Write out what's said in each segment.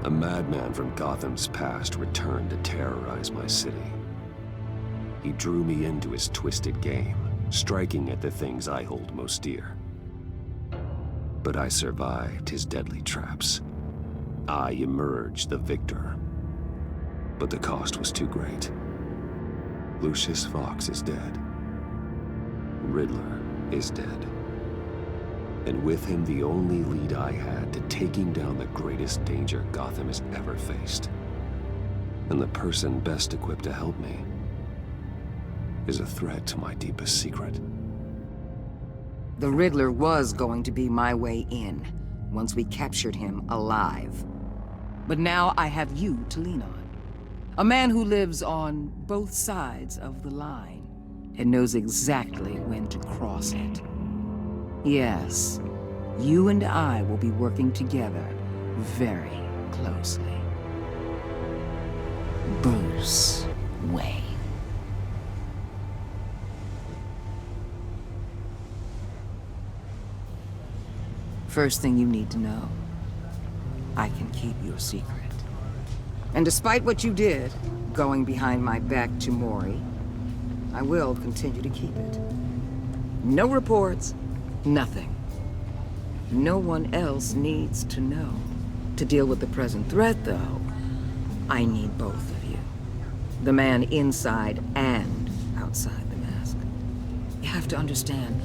A madman from Gotham's past returned to terrorize my city. He drew me into his twisted game, striking at the things I hold most dear. But I survived his deadly traps. I emerged the victor. But the cost was too great. Lucius Fox is dead. Riddler is dead. And with him, the only lead I had to taking down the greatest danger Gotham has ever faced. And the person best equipped to help me is a threat to my deepest secret. The Riddler was going to be my way in, once we captured him alive. But now I have you to lean on. A man who lives on both sides of the line, and knows exactly when to cross it. Yes, you and I will be working together very closely. Bruce Wayne. First thing you need to know, I can keep your secret. And despite what you did, going behind my back to Mori, I will continue to keep it. No reports, nothing. No one else needs to know. To deal with the present threat, though, I need both of you. The man inside and outside the mask. You have to understand,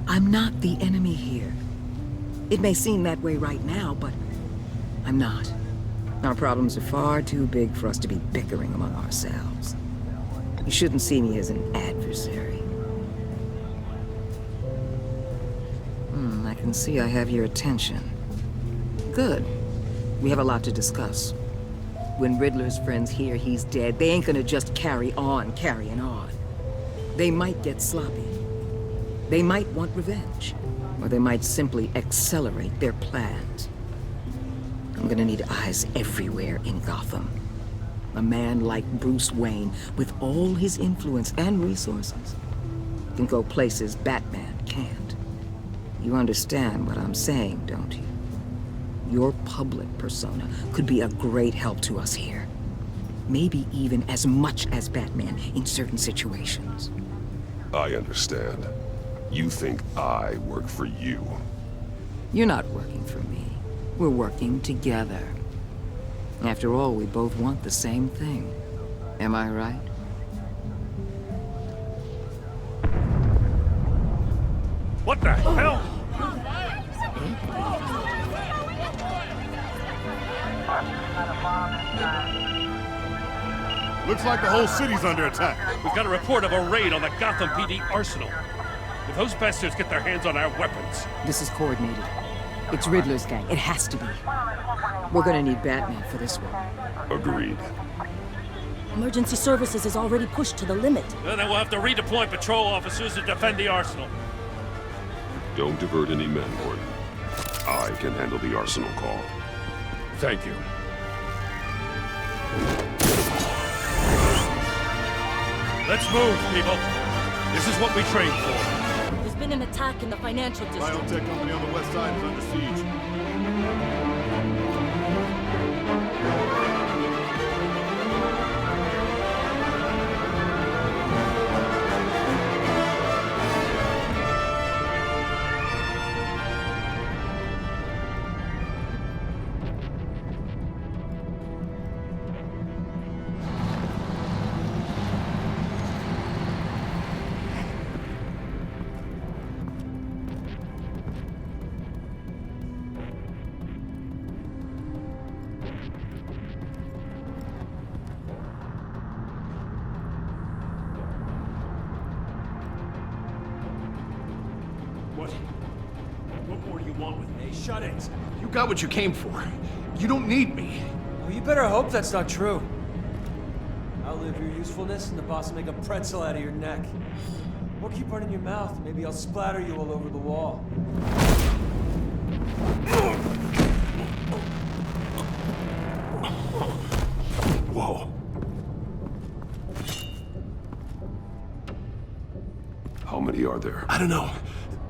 I'm not the enemy here. It may seem that way right now, but I'm not. Our problems are far too big for us to be bickering among ourselves. You shouldn't see me as an adversary. I can see I have your attention. Good. We have a lot to discuss. When Riddler's friends hear he's dead, they ain't gonna just carry on carrying on. They might get sloppy. They might want revenge. Or they might simply accelerate their plans. I'm gonna need eyes everywhere in Gotham. A man like Bruce Wayne, with all his influence and resources, can go places Batman can't. You understand what I'm saying, don't you? Your public persona could be a great help to us here. Maybe even as much as Batman in certain situations. I understand. You think I work for you. You're not working for me. We're working together. After all, we both want the same thing. Am I right? What the hell? Looks like the whole city's under attack. We've got a report of a raid on the Gotham PD arsenal. If those bastards get their hands on our weapons... This is coordinated. It's Riddler's gang. It has to be. We're gonna need Batman for this one. Agreed. Emergency services is already pushed to the limit. Then we'll have to redeploy patrol officers to defend the arsenal. Don't divert any men, Gordon. I can handle the arsenal call. Thank you. Let's move, people. This is what we trained for. There's been an attack in the financial district. Biotech company on the west side is under siege. What more do you want with me? Shut it. You got what you came for. You don't need me. Well, you better hope that's not true. Outlive your usefulness and the boss will make a pretzel out of your neck. Or keep running your mouth, maybe I'll splatter you all over the wall. Whoa. How many are there? I don't know.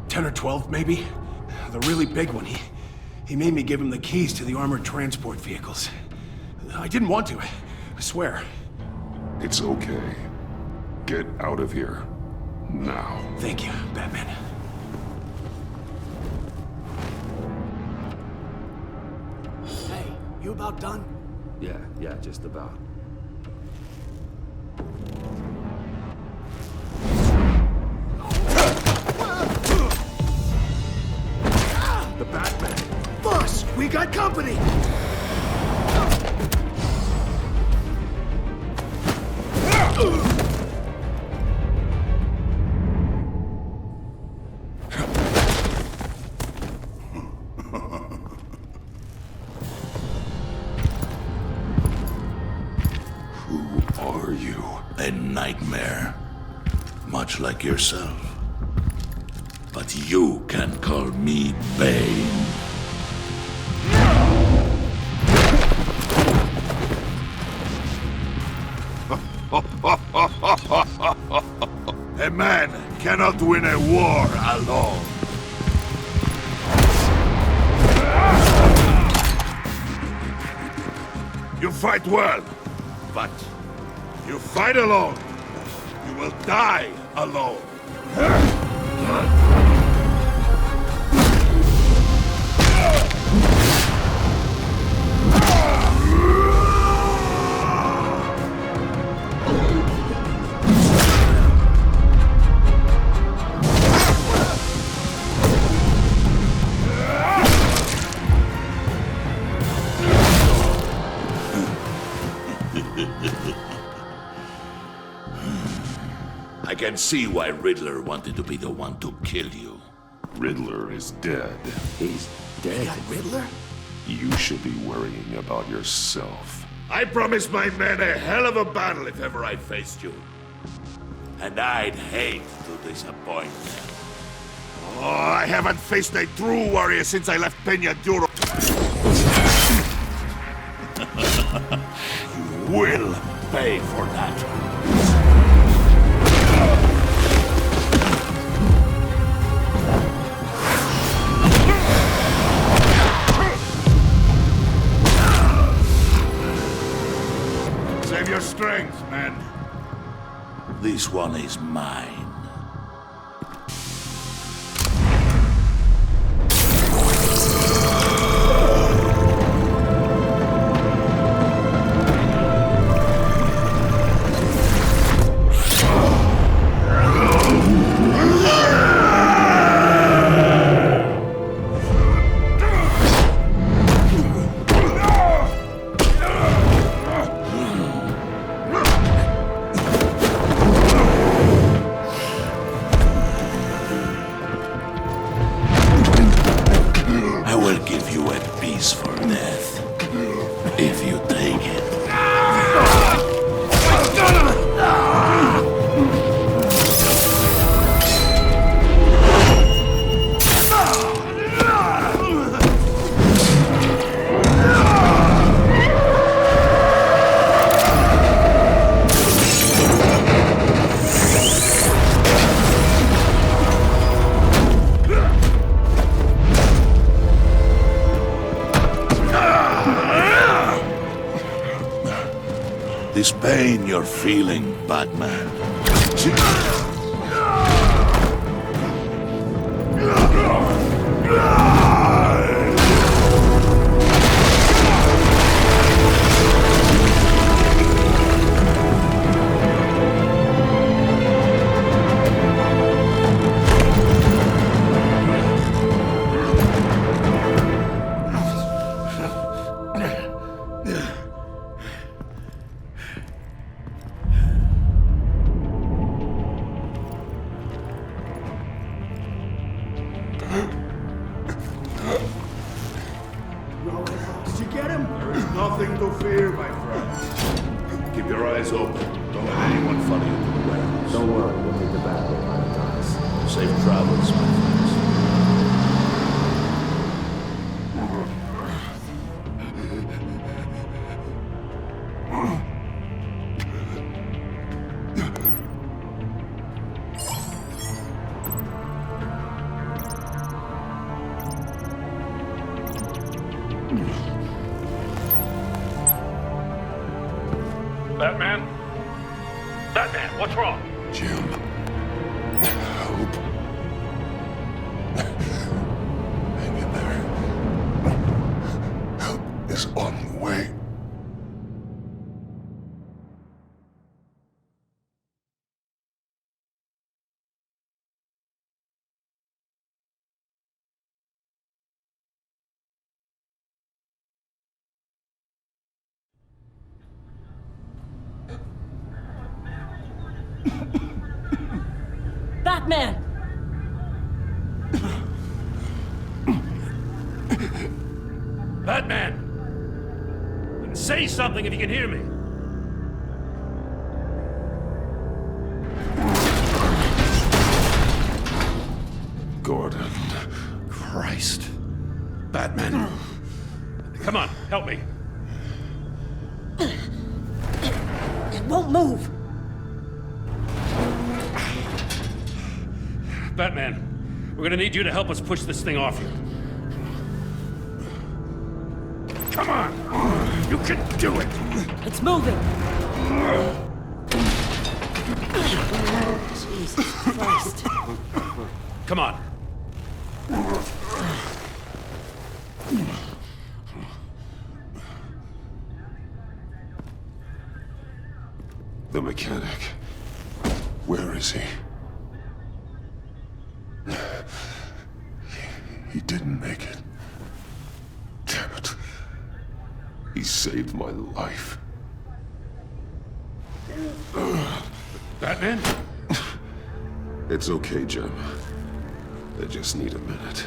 10 or 12, maybe? The really big one, he He made me give him the keys to the armored transport vehicles. I didn't want to, I swear. It's okay. Get out of here. Now. Thank you, Batman. Hey, you about done? Yeah, just about. The Batman! Boss, we got company! Who are you? A nightmare. Much like yourself. But you can call me Bane. A man cannot win a war alone. You fight well, but you fight alone. You will die alone. I can see why Riddler wanted to be the one to kill you. Riddler is dead. He's dead. Riddler? You should be worrying about yourself. I promised my men a hell of a battle if ever I faced you. And I'd hate to disappoint them. Oh, I haven't faced a true warrior since I left Peña Duro. You will pay for that. Save your strength, man. This one is mine. I will give you a peaceful death, if you take it. This pain you're feeling, Batman. Did you get him? There is nothing to fear, my friend. Keep your eyes open. Don't let anyone follow you to the warehouse. Don't worry, we'll make the battle behind us. Safe travels, my friends. Batman? Batman, what's wrong? Jim. Hope. Hang in there. Help is on the way. Batman! Batman! Say something if you can hear me. Gordon. Christ. Batman. Come on, help me. It won't move! Batman, we're gonna need you to help us push this thing off you. Come on! You can do it! It's moving! Jesus Christ. Come on. The mechanic. Where is he? He didn't make it. Damn it. He saved my life. Batman? It's okay, Jim. I just need a minute.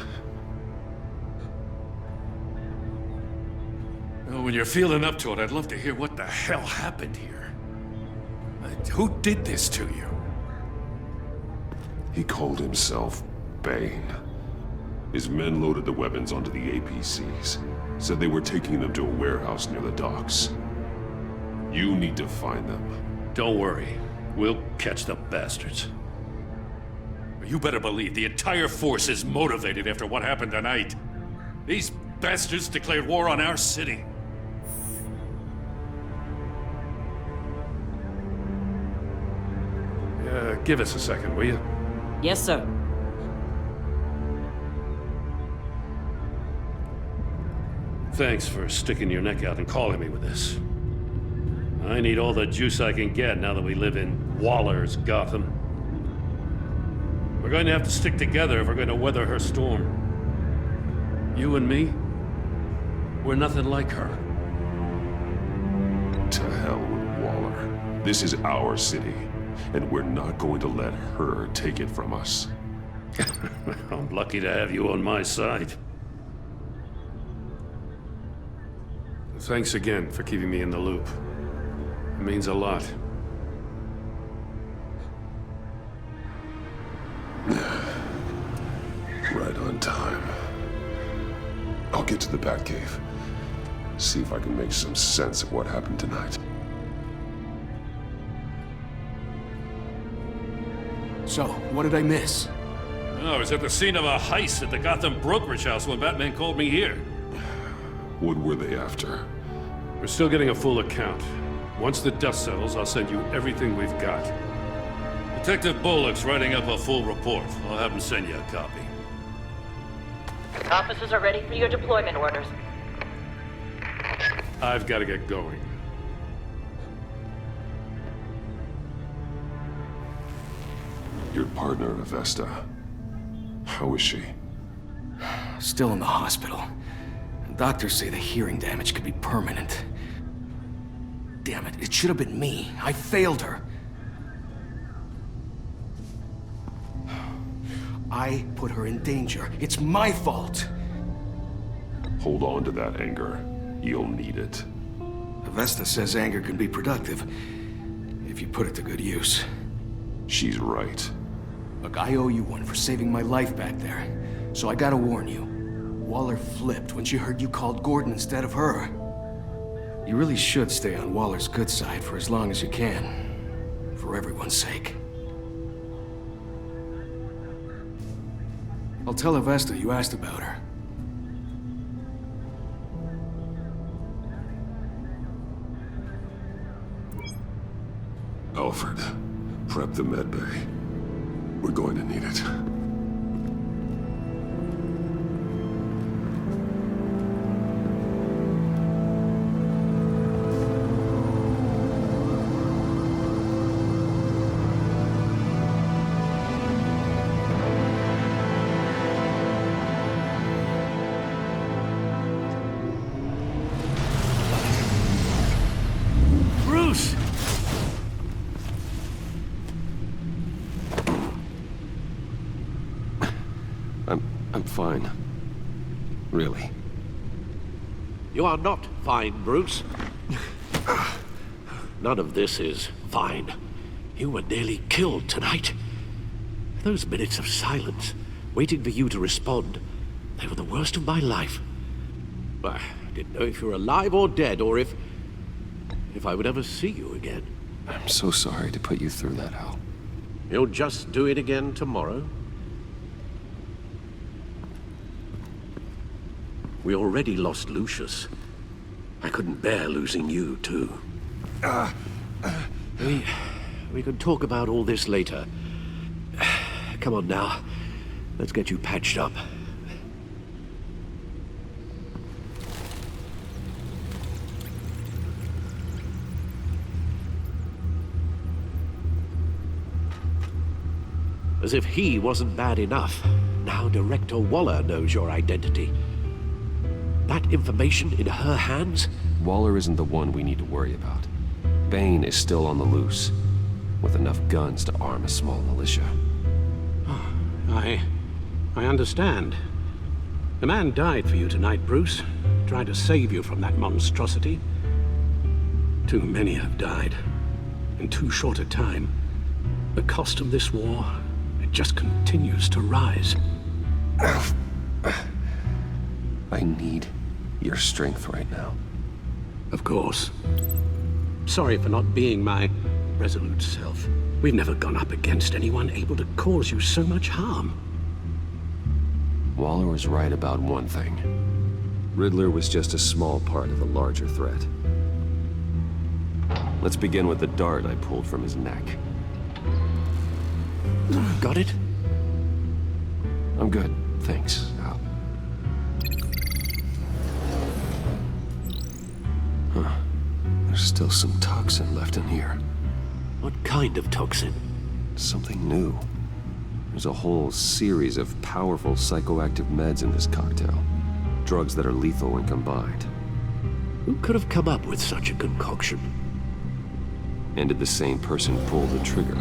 Well, when you're feeling up to it, I'd love to hear what the hell happened here. Who did this to you? He called himself Bane. His men loaded the weapons onto the APCs. Said they were taking them to a warehouse near the docks. You need to find them. Don't worry. We'll catch the bastards. You better believe the entire force is motivated after what happened tonight. These bastards declared war on our city. Give us a second, will you? Yes, sir. Thanks for sticking your neck out and calling me with this. I need all the juice I can get now that we live in Waller's Gotham. We're going to have to stick together if we're going to weather her storm. You and me, we're nothing like her. To hell with Waller. This is our city, and we're not going to let her take it from us. I'm lucky to have you on my side. Thanks again for keeping me in the loop. It means a lot. Right on time. I'll get to the Batcave. See if I can make some sense of what happened tonight. So, what did I miss? I was at the scene of a heist at the Gotham brokerage house when Batman called me here. What were they after? We're still getting a full account. Once the dust settles, I'll send you everything we've got. Detective Bullock's writing up a full report. I'll have him send you a copy. Officers are ready for your deployment orders. I've got to get going. Your partner, Avesta. How is she? Still in the hospital. Doctors say the hearing damage could be permanent. Damn it, it should have been me. I failed her. I put her in danger. It's my fault. Hold on to that anger. You'll need it. Avesta says anger can be productive, if you put it to good use. She's right. Look, I owe you one for saving my life back there. So I gotta warn you. Waller flipped when she heard you called Gordon instead of her. You really should stay on Waller's good side for as long as you can. For everyone's sake. I'll tell Avesta you asked about her. Alfred, prep the med bay. We're going to need it. Bruce! I'm fine. Really. You are not fine, Bruce. None of this is fine. You were nearly killed tonight. Those minutes of silence, waiting for you to respond, they were the worst of my life. I didn't know if you were alive or dead, or if I would ever see you again. I'm so sorry to put you through that, Al. You'll just do it again tomorrow? We already lost Lucius. I couldn't bear losing you, too. We can talk about all this later. Come on now. Let's get you patched up. As if he wasn't bad enough, now Director Waller knows your identity. That information in her hands? Waller isn't the one we need to worry about. Bane is still on the loose, with enough guns to arm a small militia. I understand. The man died for you tonight, Bruce. Tried to save you from that monstrosity. Too many have died. In too short a time. The cost of this war, it just continues to rise. I need your strength right now. Of course. Sorry for not being my resolute self. We've never gone up against anyone able to cause you so much harm. Waller was right about one thing. Riddler was just a small part of a larger threat. Let's begin with the dart I pulled from his neck. Got it? I'm good, thanks, Al. Huh. There's still some toxin left in here. What kind of toxin? Something new. There's a whole series of powerful psychoactive meds in this cocktail. Drugs that are lethal when combined. Who could have come up with such a concoction? And did the same person pull the trigger?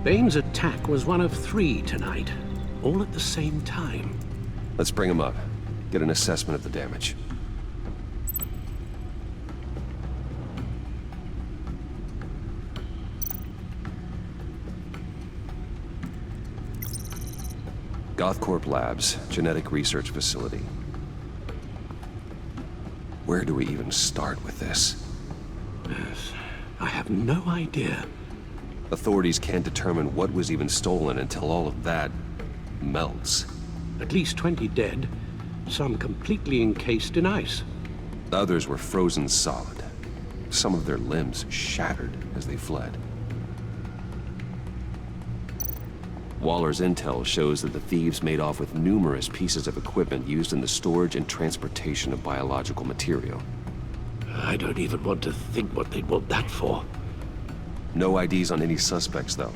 Bane's attack was one of 3 tonight, all at the same time. Let's bring him up. Get an assessment of the damage. Gothcorp Labs, genetic research facility. Where do we even start with this? Yes, I have no idea. Authorities can't determine what was even stolen until all of that melts. At least 20 dead, some completely encased in ice. Others were frozen solid. Some of their limbs shattered as they fled. Waller's intel shows that the thieves made off with numerous pieces of equipment used in the storage and transportation of biological material. I don't even want to think what they'd want that for. No IDs on any suspects, though.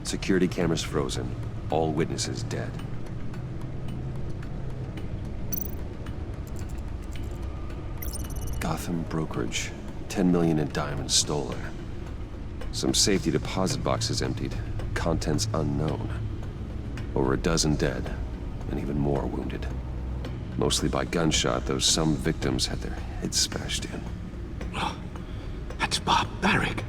Security cameras frozen. All witnesses dead. Gotham brokerage. 10 million in diamonds stolen. Some safety deposit boxes emptied. Contents unknown. Over a dozen dead, and even more wounded. Mostly by gunshot, though some victims had their heads smashed in. Oh, that's barbaric.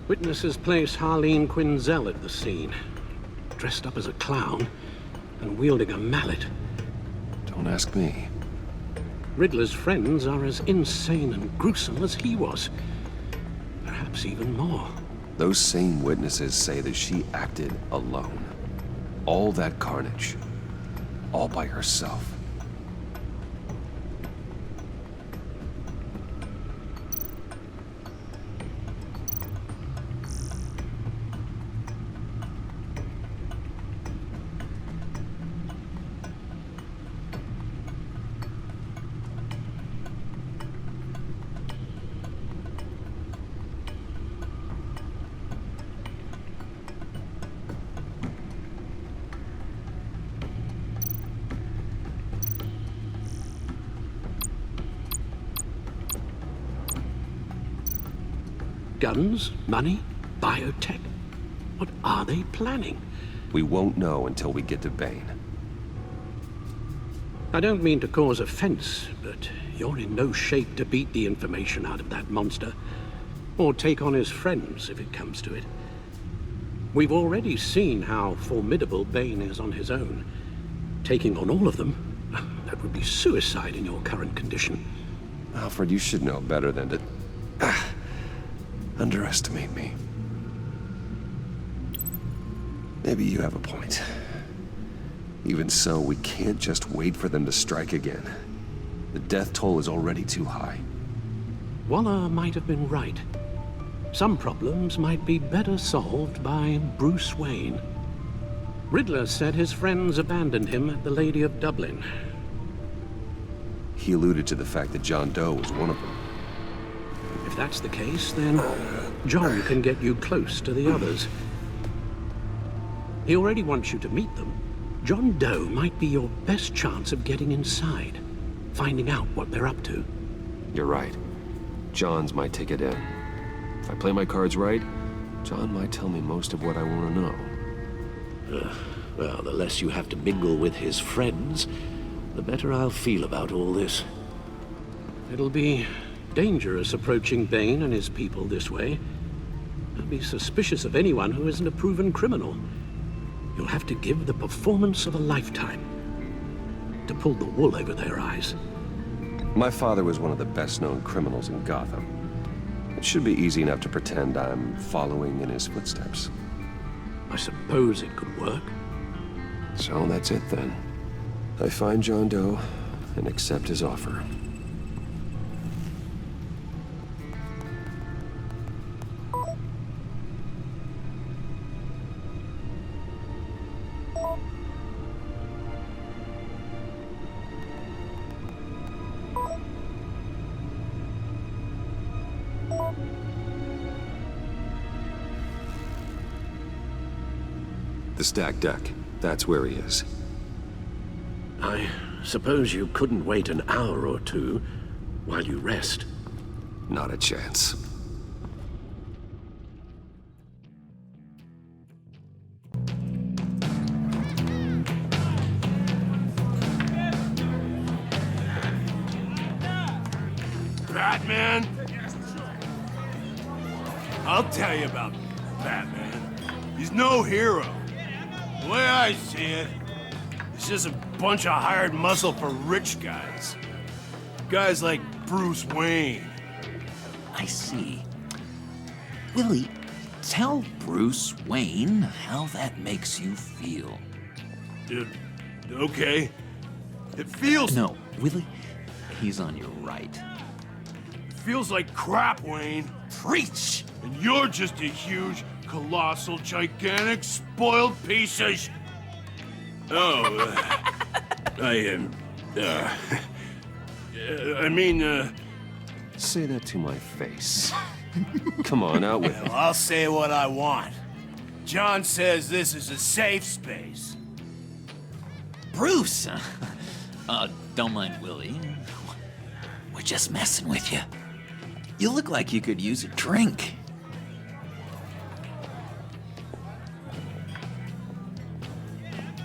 Witnesses place Harleen Quinzel at the scene, dressed up as a clown and wielding a mallet. Don't ask me. Riddler's friends are as insane and gruesome as he was. Perhaps even more. Those same witnesses say that she acted alone. All that carnage. All by herself. Guns? Money? Biotech? What are they planning? We won't know until we get to Bane. I don't mean to cause offense, but you're in no shape to beat the information out of that monster, or take on his friends if it comes to it. We've already seen how formidable Bane is on his own. Taking on all of them, that would be suicide in your current condition. Alfred, you should know better than to underestimate me. Maybe you have a point. Even so, we can't just wait for them to strike again. The death toll is already too high. Waller might have been right. Some problems might be better solved by Bruce Wayne. Riddler said his friends abandoned him at the Lady of Dublin. He alluded to the fact that John Doe was one of them. If that's the case, then John can get you close to the others. He already wants you to meet them. John Doe might be your best chance of getting inside, finding out what they're up to. You're right. John's my ticket in. If I play my cards right, John might tell me most of what I want to know. Well, the less you have to mingle with his friends, the better I'll feel about all this. It'll be dangerous approaching Bane and his people this way. I'll be suspicious of anyone who isn't a proven criminal. You'll have to give the performance of a lifetime to pull the wool over their eyes. My father was one of the best-known criminals in Gotham. It should be easy enough to pretend I'm following in his footsteps. I suppose it could work. So that's it then. I find John Doe and accept his offer. The stacked deck. That's where he is. I suppose you couldn't wait an hour or two while you rest. Not a chance. Batman? I'll tell you about Batman. He's no hero. The way I see it, it's just a bunch of hired muscle for rich guys. Guys like Bruce Wayne. I see. Willie, tell Bruce Wayne how that makes you feel. Okay. It feels... No, Willie, he's on your right. It feels like crap, Wayne. Preach! And you're just a huge, colossal, gigantic, spoiled piece of Say that to my face. Come on, out with it. Well, I'll say what I want. John says this is a safe space. Bruce! Don't mind Willie. We're just messing with you. You look like you could use a drink.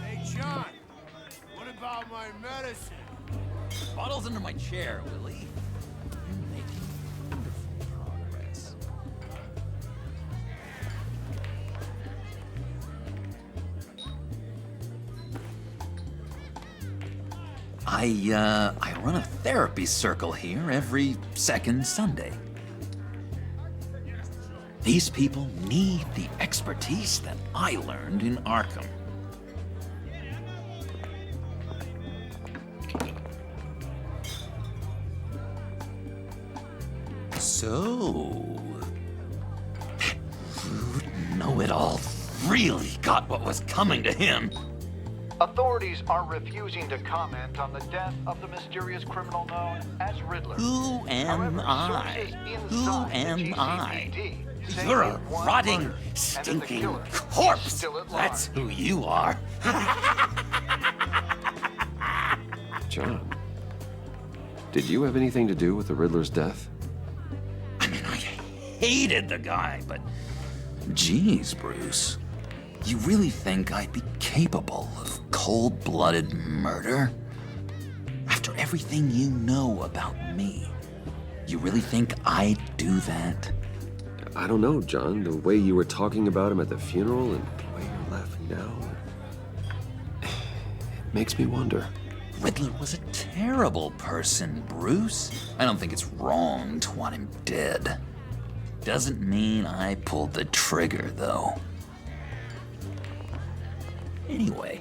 Hey, John, what about my medicine? Bottle's under my chair, Willie. You're making wonderful progress. I run a therapy circle here every second Sunday. These people need the expertise that I learned in Arkham. So, know-it-all really got what was coming to him. Authorities are refusing to comment on the death of the mysterious criminal known as Riddler. Who am I? Who am I? say You're a he won rotting, murder, and stinking that the killer is corpse. still at That's large. who you are. John, did you have anything to do with the Riddler's death? I mean, I hated the guy, but... Geez, Bruce. You really think I'd be capable of cold-blooded murder? After everything you know about me, you really think I'd do that? I don't know, John. The way you were talking about him at the funeral and the way you're laughing now... it makes me wonder. Riddler was a terrible person, Bruce. I don't think it's wrong to want him dead. Doesn't mean I pulled the trigger, though. Anyway,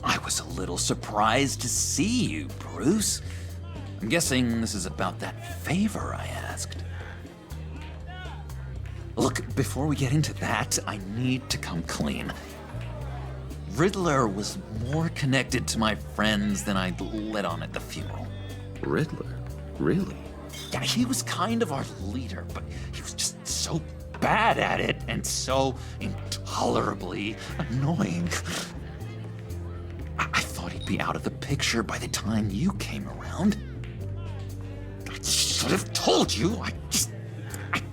I was a little surprised to see you, Bruce. I'm guessing this is about that favor I asked. Look, before we get into that, I need to come clean. Riddler was more connected to my friends than I'd let on at the funeral. Riddler? Really? Yeah, he was kind of our leader, but he was just so bad at it and so intolerably annoying. I thought he'd be out of the picture by the time you came around. I should have told you. I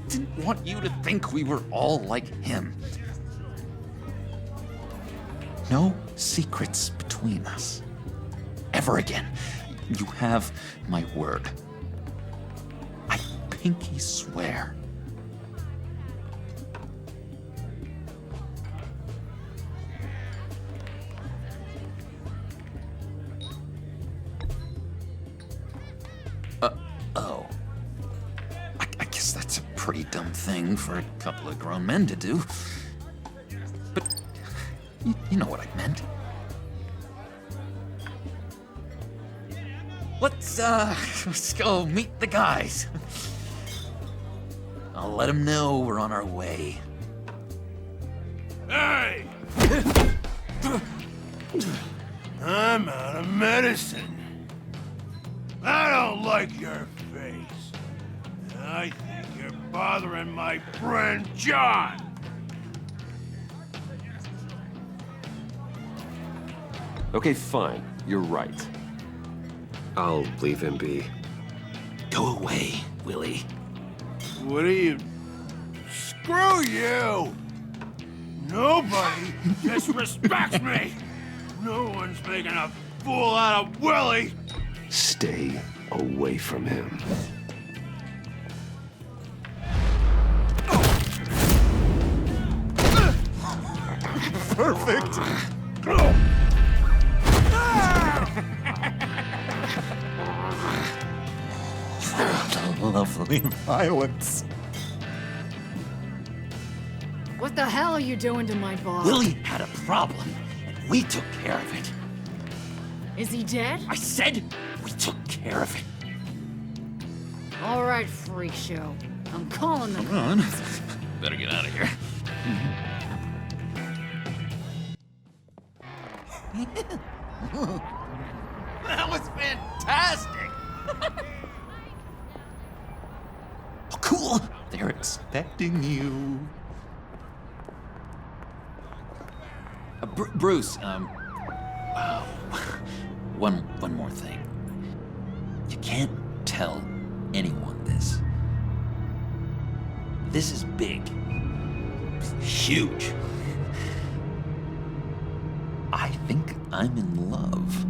didn't want you to think we were all like him. No secrets between us. Ever again. You have my word. I pinky swear. Oh. I guess that's a pretty dumb thing for a couple of grown men to do. But you know what I meant. Let's go meet the guys. I'll let them know we're on our way. Hey! I'm out of medicine. I don't like your face. I think you're bothering my friend John. Okay, fine. You're right. I'll leave him be. Go away, Willie. What are you... Screw you! Nobody disrespects me! No one's making a fool out of Willie! Stay away from him. Perfect! Lovely violence. What the hell are you doing to my boss? Willie had a problem, and we took care of it. Is he dead? I said we took care of it. All right, freak show. I'm calling the... Come on. Better get out of here. That was fantastic! Oh, cool! They're expecting you. Bruce, wow. One more thing. You can't tell anyone this. This is big. Huge. I think I'm in love.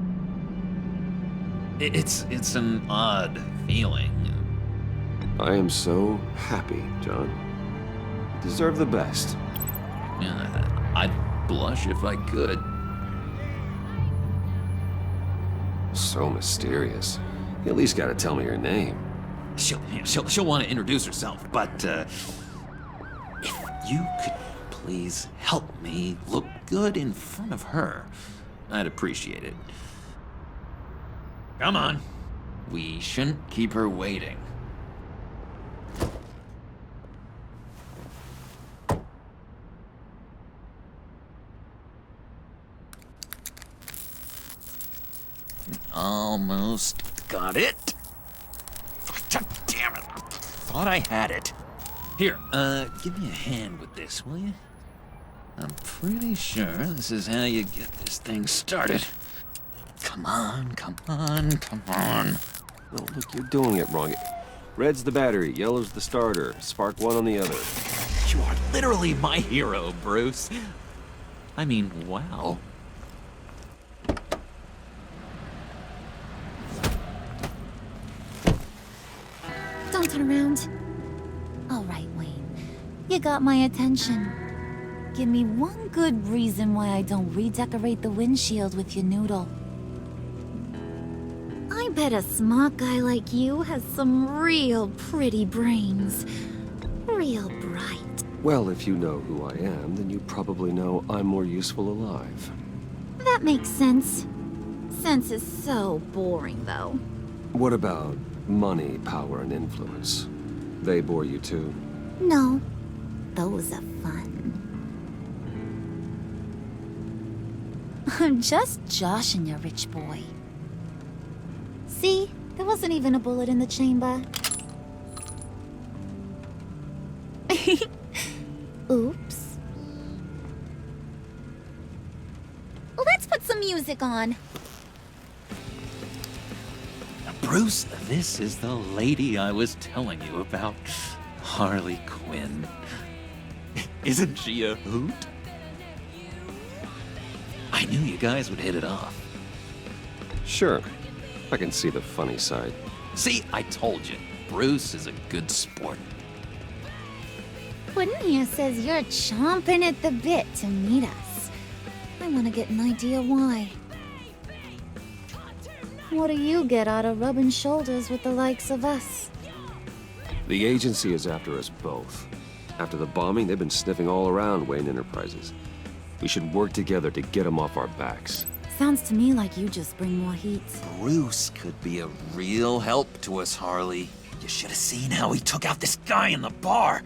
It's an odd feeling. I am so happy, John. You deserve the best. Yeah, I'd blush if I could. So mysterious. You at least gotta tell me your name. She'll want to introduce herself, but if you could please help me look good in front of her, I'd appreciate it. Come on. We shouldn't keep her waiting. Almost got it. God damn it. I thought I had it. Here, give me a hand with this, will you? I'm pretty sure this is how you get this thing started. Come on, come on, come on. Oh, look, you're doing it wrong. Red's the battery, yellow's the starter. Spark one on the other. You are literally my hero, Bruce. I mean, wow. Don't turn around. All right, Wayne. You got my attention. Give me one good reason why I don't redecorate the windshield with your noodle. I bet a smart guy like you has some real pretty brains. Real bright. Well, if you know who I am, then you probably know I'm more useful alive. That makes sense. Sense is so boring, though. What about money, power, and influence? They bore you too? No. Those are fun. I'm just joshing you, rich boy. See? There wasn't even a bullet in the chamber. Oops. Let's put some music on. Bruce, this is the lady I was telling you about. Harley Quinn. Isn't she a hoot? I knew you guys would hit it off. Sure. I can see the funny side. See, I told you. Bruce is a good sport. Puddin' here says you're chomping at the bit to meet us. I want to get an idea why. What do you get out of rubbing shoulders with the likes of us? The agency is after us both. After the bombing, they've been sniffing all around Wayne Enterprises. We should work together to get them off our backs. Sounds to me like you just bring more heat. Bruce could be a real help to us, Harley. You should have seen how he took out this guy in the bar.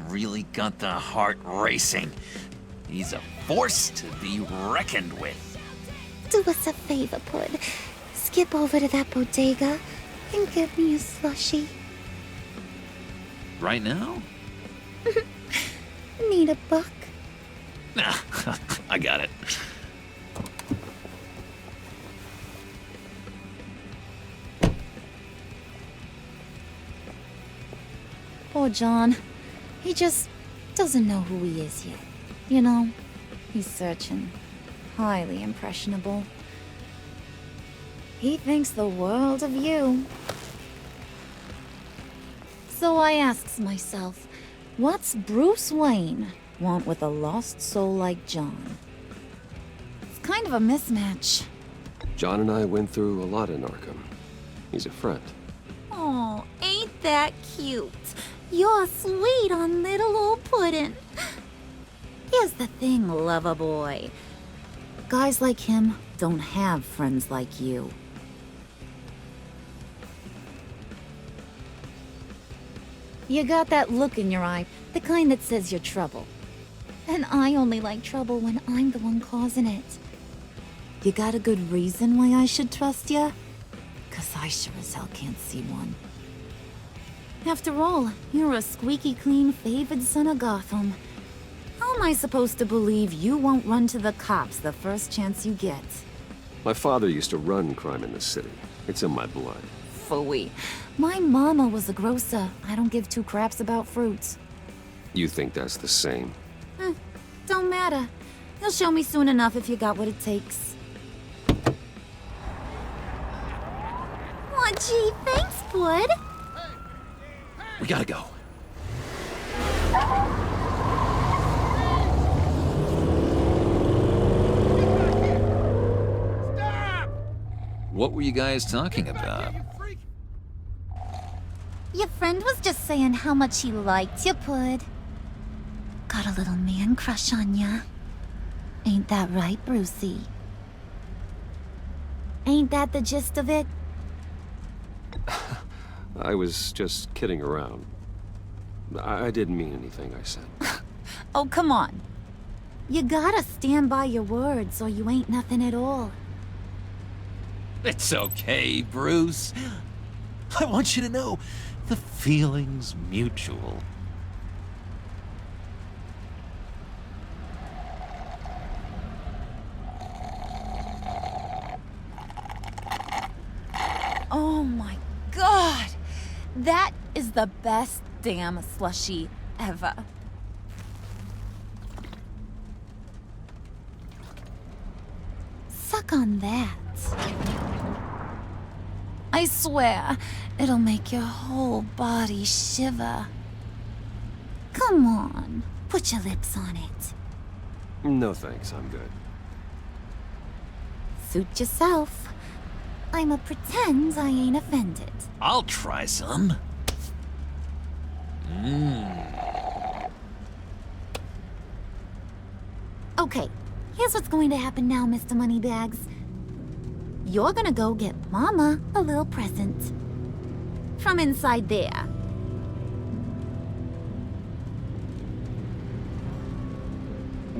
Really got the heart racing. He's a force to be reckoned with. Do us a favor, Pud. Skip over to that bodega and get me a slushie. Right now? Need a buck? Nah, I got it. Poor John. He just doesn't know who he is yet. You know, he's searching. Highly impressionable. He thinks the world of you. So I asks myself, what's Bruce Wayne want with a lost soul like John? It's kind of a mismatch. John and I went through a lot in Arkham. He's a friend. Oh, ain't that cute? You're sweet on little old Puddin'. Here's the thing, lover boy. Guys like him don't have friends like you. You got that look in your eye, the kind that says you're trouble. And I only like trouble when I'm the one causing it. You got a good reason why I should trust you? 'Cause I sure as hell can't see one. After all, you're a squeaky clean favored son of Gotham. How am I supposed to believe you won't run to the cops the first chance you get? My father used to run crime in the city. It's in my blood. Phooey. My mama was a grocer. I don't give two craps about fruits. You think that's the same? Don't matter. You'll show me soon enough if you got what it takes. Aw, gee, thanks, Bud. We gotta go. What were you guys talking about? Your friend was just saying how much he liked you, Pud. Got a little man crush on ya. Ain't that right, Brucey? Ain't that the gist of it? I was just kidding around. I didn't mean anything I said. Oh, come on. You gotta stand by your words or you ain't nothing at all. It's okay, Bruce. I want you to know the feeling's mutual. Oh my God! That is the best damn slushie ever. Suck on that. I swear, it'll make your whole body shiver. Come on, put your lips on it. No thanks, I'm good. Suit yourself. I'ma pretend I ain't offended. I'll try some. Okay, here's what's going to happen now, Mr. Moneybags. You're gonna go get Mama a little present. From inside there.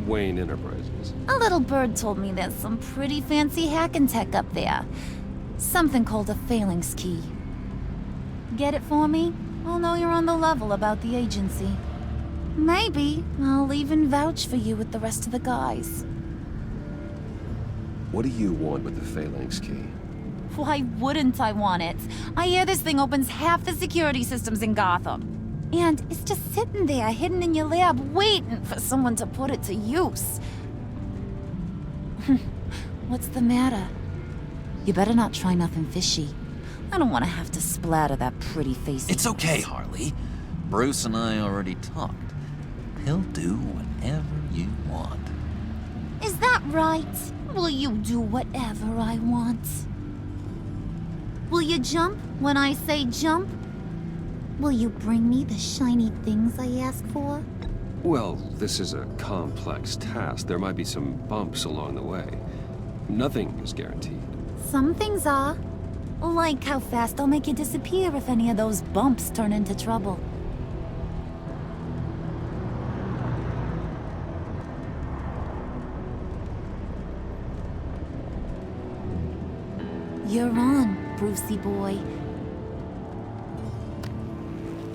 Wayne Enterprises. A little bird told me there's some pretty fancy hacking tech up there. Something called a phalanx key. Get it for me? I'll know you're on the level about the agency. Maybe I'll even vouch for you with the rest of the guys. What do you want with the phalanx key? Why wouldn't I want it? I hear this thing opens half the security systems in Gotham. And it's just sitting there, hidden in your lab, waiting for someone to put it to use. What's the matter? You better not try nothing fishy. I don't want to have to splatter that pretty face. It's okay, Harley. Bruce and I already talked. He'll do whatever you want. Is that right? Will you do whatever I want? Will you jump when I say jump? Will you bring me the shiny things I ask for? Well, this is a complex task. There might be some bumps along the way. Nothing is guaranteed. Some things are. Like how fast I'll make you disappear if any of those bumps turn into trouble. You're on, Brucey boy.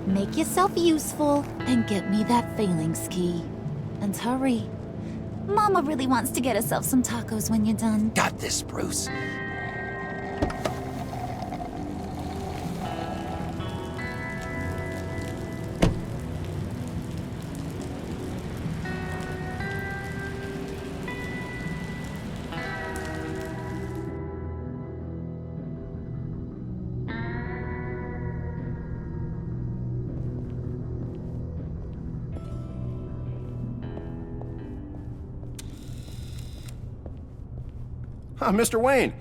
Make yourself useful and get me that phalanx key. And hurry. Mama really wants to get herself some tacos when you're done. Got this, Bruce. Mr. Wayne.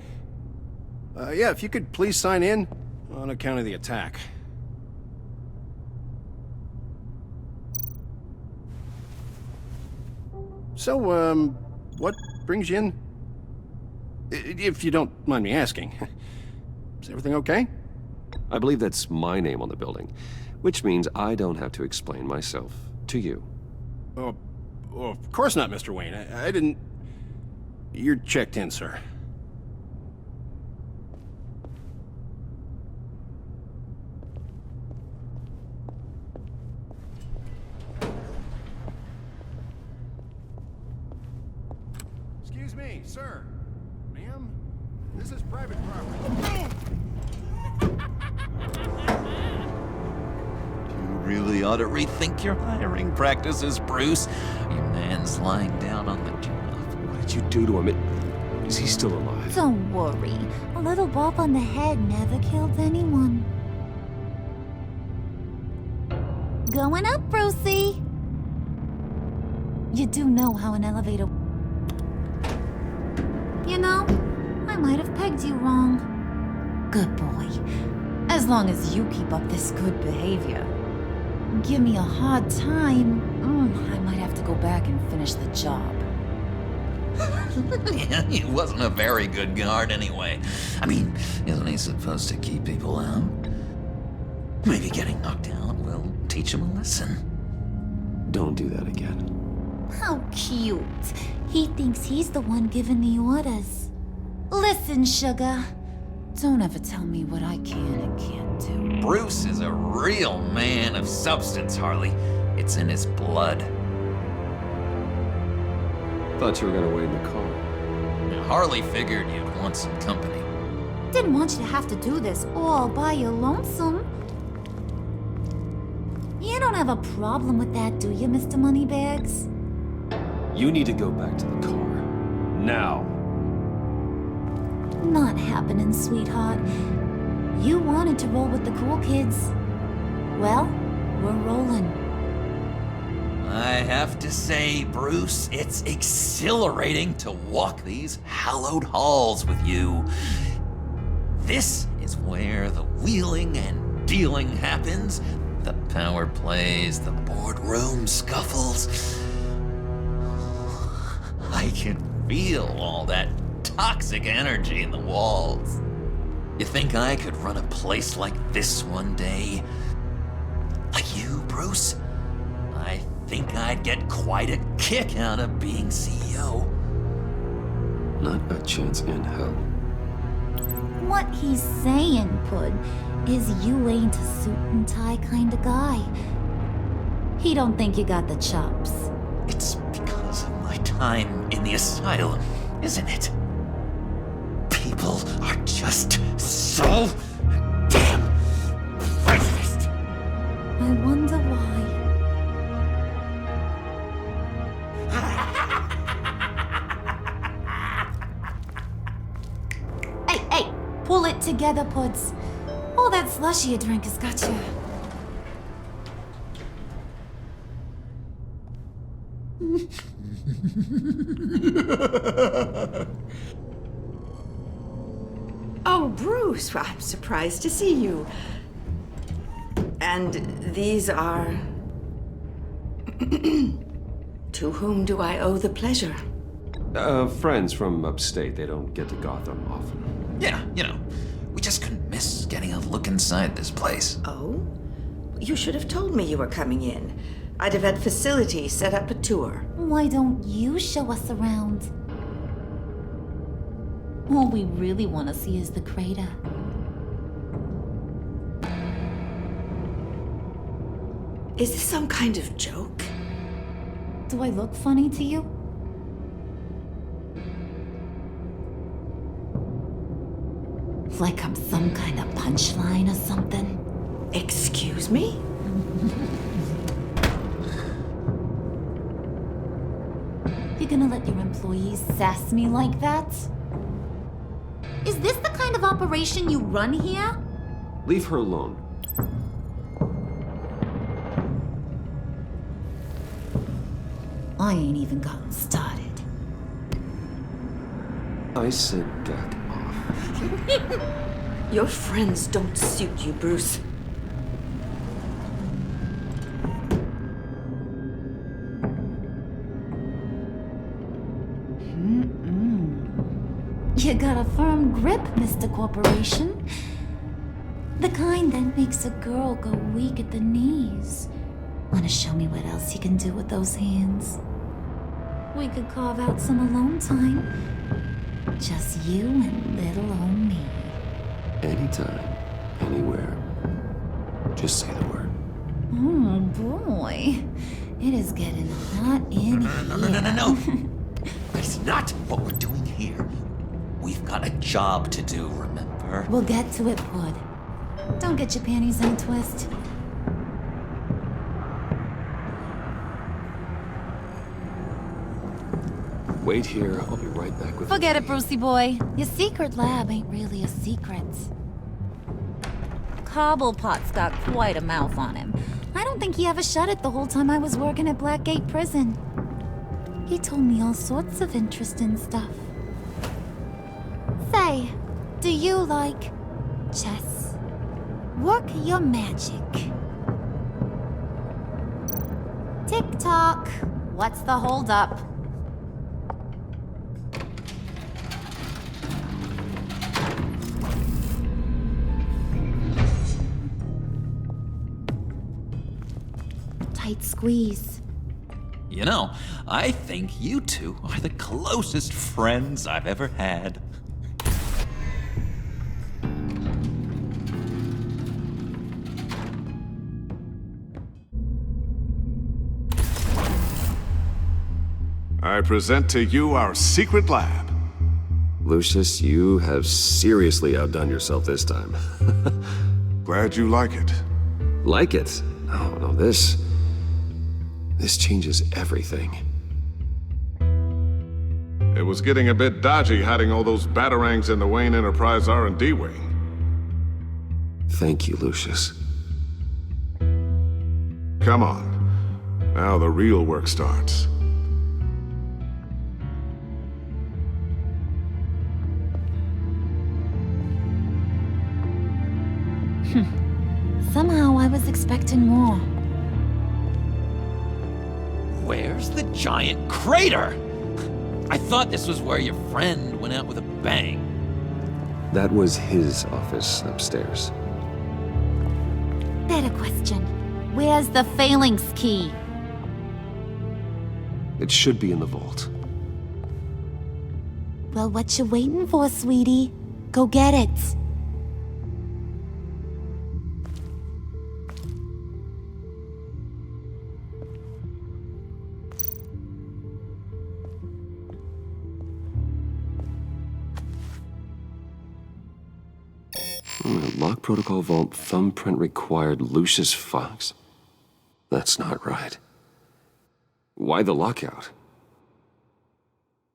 Yeah, if you could please sign in on account of the attack. So, what brings you in? If you don't mind me asking. Is everything okay? I believe that's my name on the building, which means I don't have to explain myself to you. Oh, of course not, Mr. Wayne. I didn't... You're checked in, sir. Excuse me, sir. Ma'am, this is private property. You really ought to rethink your hiring practices, Bruce. Your man's lying down on the job. What did you do to him? Is he still alive? Don't worry. A little bump on the head never killed anyone. Going up, Brucey. You do know how an elevator... You know, I might have pegged you wrong. Good boy. As long as you keep up this good behavior. Give me a hard time, I might have to go back and finish the job. Yeah, he wasn't a very good guard anyway. I mean, isn't he supposed to keep people out? Maybe getting knocked out will teach him a lesson. Don't do that again. How cute. He thinks he's the one giving the orders. Listen, sugar. Don't ever tell me what I can and can't do. Bruce is a real man of substance, Harley. It's in his blood. Thought you were gonna wait in the car. Harley figured you'd want some company. Didn't want you to have to do this all by your lonesome. You don't have a problem with that, do you, Mr. Moneybags? You need to go back to the car. Now. Not happening, sweetheart. You wanted to roll with the cool kids. Well, we're rolling. I have to say, Bruce, it's exhilarating to walk these hallowed halls with you. This is where the wheeling and dealing happens, the power plays, the boardroom scuffles. I can feel all that toxic energy in the walls. You think I could run a place like this one day? Like you, Bruce? I think I'd get quite a kick out of being CEO. Not a chance in hell. What he's saying, Pud, is you ain't a suit and tie kind of guy. He don't think you got the chops. It's because of my time in the asylum, isn't it? People are just so damn racist. I wonder why. Hey, pull it together, Puds. All that slushy you drink has got you. Oh, Bruce, well, I'm surprised to see you. And these are... To whom do I owe the pleasure? Friends from upstate. They don't get to Gotham often. Yeah, you know, we just couldn't miss getting a look inside this place. Oh? You should have told me you were coming in. I'd have had facilities set up a tour. Why don't you show us around? All we really want to see is the crater. Is this some kind of joke? Do I look funny to you? Like I'm some kind of punchline or something? Excuse me? You gonna let your employees sass me like that? Is this the kind of operation you run here? Leave her alone. I ain't even gotten started. I said back off. Your friends don't suit you, Bruce. You got a firm grip, Mr. Corporation. The kind that makes a girl go weak at the knees. Wanna show me what else you can do with those hands? We could carve out some alone time. Just you and little old me. Anytime, anywhere. Just say the word. Oh boy. It is getting hot in here. No. That's not what we're doing here. We've got a job to do, remember? We'll get to it, Bud. Don't get your panties in a twist. Wait here. I'll be right back with Forget it, Brucey boy. Your secret lab ain't really a secret. Cobblepot's got quite a mouth on him. I don't think he ever shut it the whole time I was working at Blackgate Prison. He told me all sorts of interesting stuff. Say, do you like chess? Work your magic. Tick-tock. What's the holdup? Tight squeeze. You know, I think you two are the closest friends I've ever had. I present to you our secret lab. Lucius, you have seriously outdone yourself this time. Glad you like it. Like it? Oh, no, this changes everything. It was getting a bit dodgy hiding all those batarangs in the Wayne Enterprise R&D wing. Thank you, Lucius. Come on. Now the real work starts. Somehow I was expecting more. Where's the giant crater? I thought this was where your friend went out with a bang. That was his office upstairs. Better question. Where's the phalanx key? It should be in the vault. Well, what you waiting for, sweetie? Go get it. Lock protocol vault thumbprint required Lucius Fox. That's not right. Why the lockout?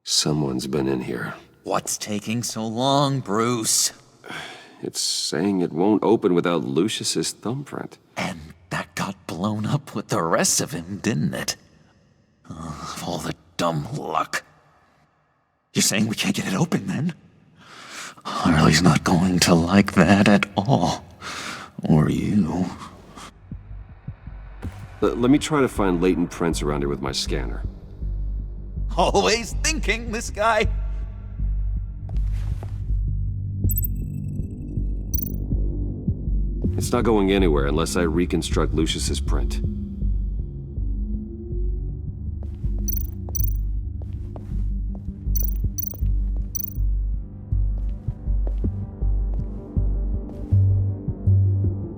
Someone's been in here. What's taking so long, Bruce? It's saying it won't open without Lucius's thumbprint. And that got blown up with the rest of him, didn't it? All the dumb luck. You're saying we can't get it open, then? Harley's not going to like that at all. Or you. Let me try to find latent prints around here with my scanner. Always thinking, this guy. It's not going anywhere unless I reconstruct Lucius's print.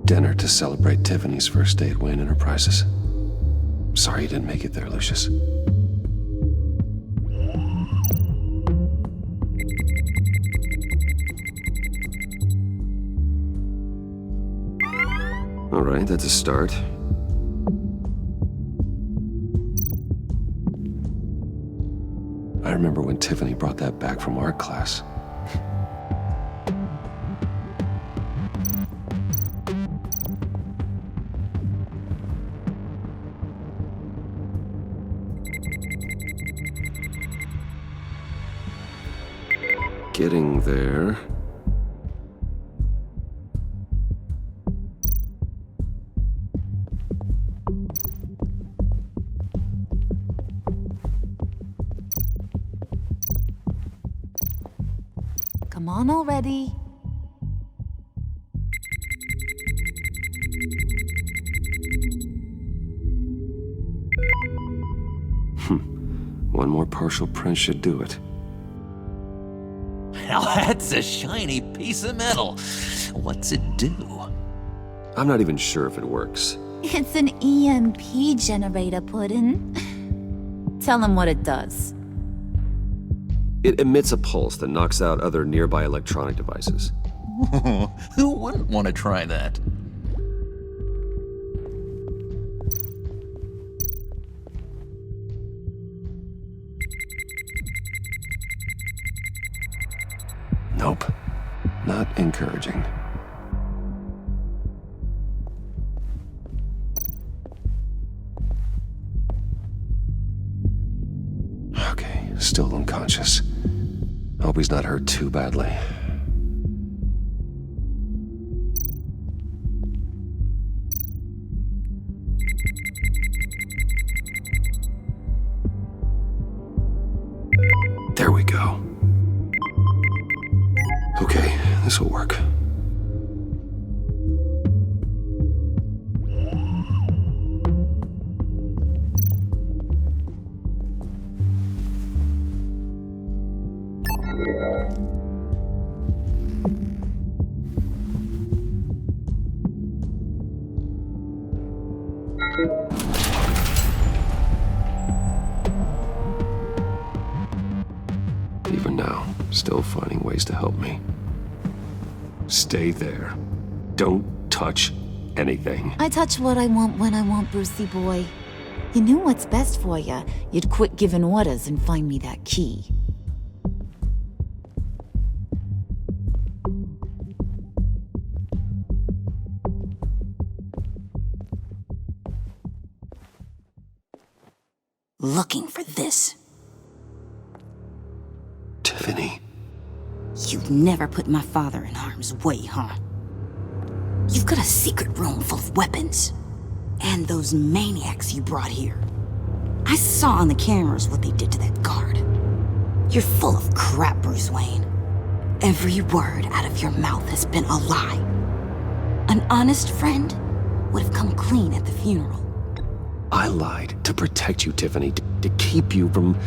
Dinner to celebrate Tiffany's first day at Wayne Enterprises. Sorry you didn't make it there, Lucius. All right, that's a start. I remember when Tiffany brought that back from art class. Getting there. Come on already. One more partial print should do it. Now that's a shiny piece of metal. What's it do? I'm not even sure if it works. It's an EMP generator, Puddin'. Tell him what it does. It emits a pulse that knocks out other nearby electronic devices. Who wouldn't want to try that? Nope. Not encouraging. Okay, still unconscious. Hope he's not hurt too badly. There we go. Okay, this will work. Even now, still finding ways to help me. Stay there. Don't touch anything. I touch what I want when I want, Brucey boy. You knew what's best for you. You'd quit giving orders and find me that key. Looking for this. Tiffany. You'd never put my father in harm's way, huh? You've got a secret room full of weapons. And those maniacs you brought here. I saw on the cameras what they did to that guard. You're full of crap, Bruce Wayne. Every word out of your mouth has been a lie. An honest friend would have come clean at the funeral. I lied to protect you, Tiffany, to keep you from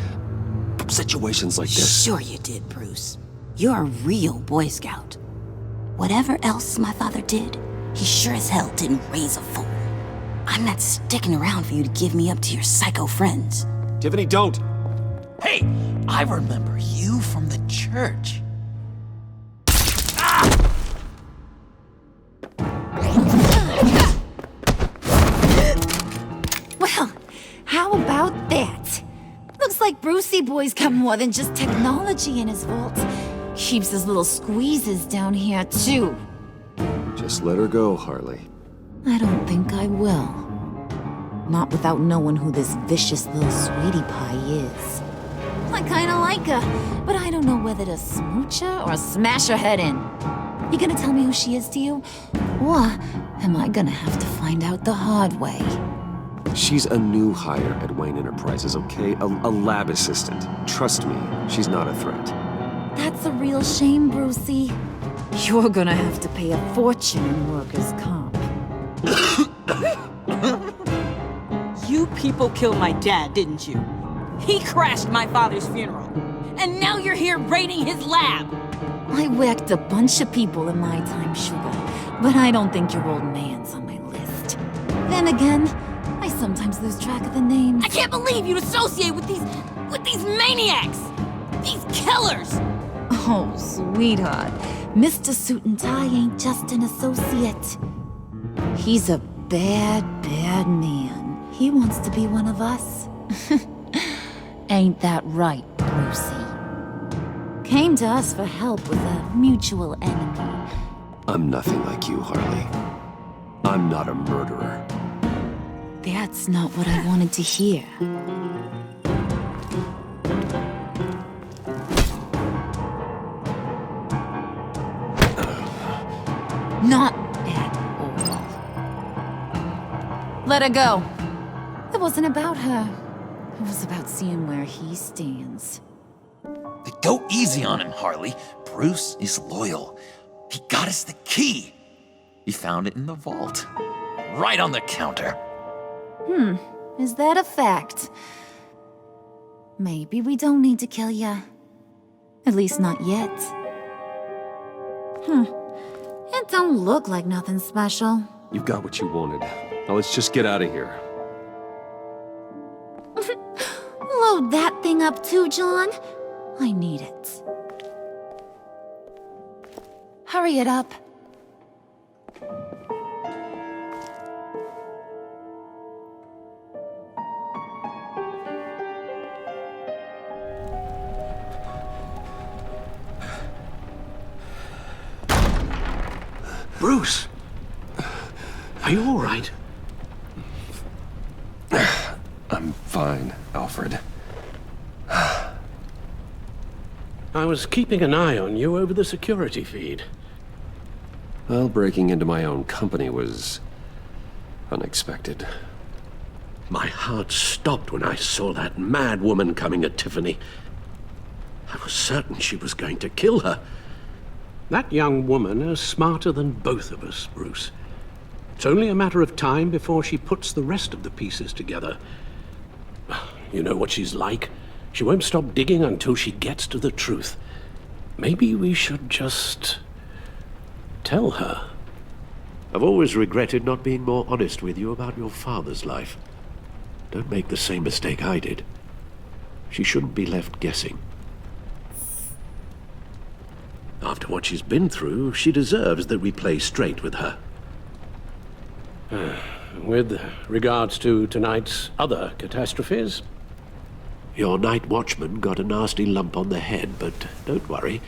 situations like this. Sure you did, Bruce. You're a real Boy Scout. Whatever else my father did, he sure as hell didn't raise a fool. I'm not sticking around for you to give me up to your psycho friends. Tiffany, don't! Hey, I remember you from the church. Well, how about that? Looks like Brucey boy's got more than just technology in his vault. Keeps his little squeezes down here, too. Just let her go, Harley. I don't think I will. Not without knowing who this vicious little sweetie pie is. I kinda like her, but I don't know whether to smooch her or smash her head in. You gonna tell me who she is to you? Or am I gonna have to find out the hard way? She's a new hire at Wayne Enterprises, okay? A lab assistant. Trust me, she's not a threat. That's a real shame, Brucey. You're gonna have to pay a fortune in workers' comp. You people killed my dad, didn't you? He crashed my father's funeral. And now you're here raiding his lab! I whacked a bunch of people in my time, Sugar, but I don't think your old man's on my list. Then again, I sometimes lose track of the names. I can't believe you'd associate with these maniacs! These killers! Oh, sweetheart. Mr. Suit and Tie ain't just an associate. He's a bad, bad man. He wants to be one of us. Ain't that right, Brucey? Came to us for help with a mutual enemy. I'm nothing like you, Harley. I'm not a murderer. That's not what I wanted to hear. Not at all. Let her go. It wasn't about her. It was about seeing where he stands. Go easy on him, Harley. Bruce is loyal. He got us the key. He found it in the vault. Right on the counter. Is that a fact? Maybe we don't need to kill ya. At least not yet. It don't look like nothing special. You've got what you wanted. Now let's just get out of here. Load that thing up too, John. I need it. Hurry it up. Bruce! Are you all right? I'm fine, Alfred. I was keeping an eye on you over the security feed. Well, breaking into my own company was unexpected. My heart stopped when I saw that mad woman coming at Tiffany. I was certain she was going to kill her. That young woman is smarter than both of us, Bruce. It's only a matter of time before she puts the rest of the pieces together. You know what she's like. She won't stop digging until she gets to the truth. Maybe we should just tell her. I've always regretted not being more honest with you about your father's life. Don't make the same mistake I did. She shouldn't be left guessing. After what she's been through, she deserves that we play straight with her. With regards to tonight's other catastrophes? Your night watchman got a nasty lump on the head, but don't worry,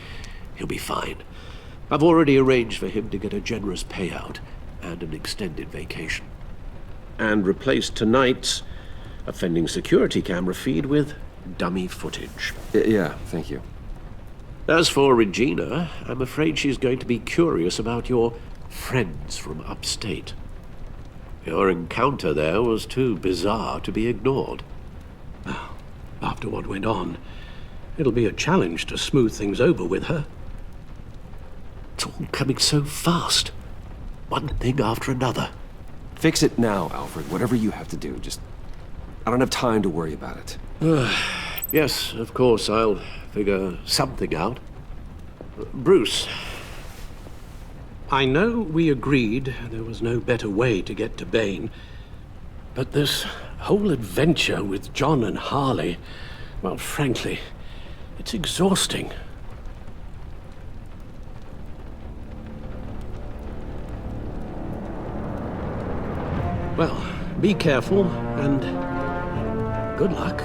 he'll be fine. I've already arranged for him to get a generous payout and an extended vacation. And replaced tonight's offending security camera feed with dummy footage. Yeah, thank you. As for Regina, I'm afraid she's going to be curious about your friends from upstate. Your encounter there was too bizarre to be ignored. Well, after what went on, it'll be a challenge to smooth things over with her. It's all coming so fast. One thing after another. Fix it now, Alfred. Whatever you have to do. Just... I don't have time to worry about it. Yes, of course, I'll figure something out. Bruce. I know we agreed there was no better way to get to Bane, but this whole adventure with John and Harley, well, frankly, it's exhausting. Well, be careful, and good luck.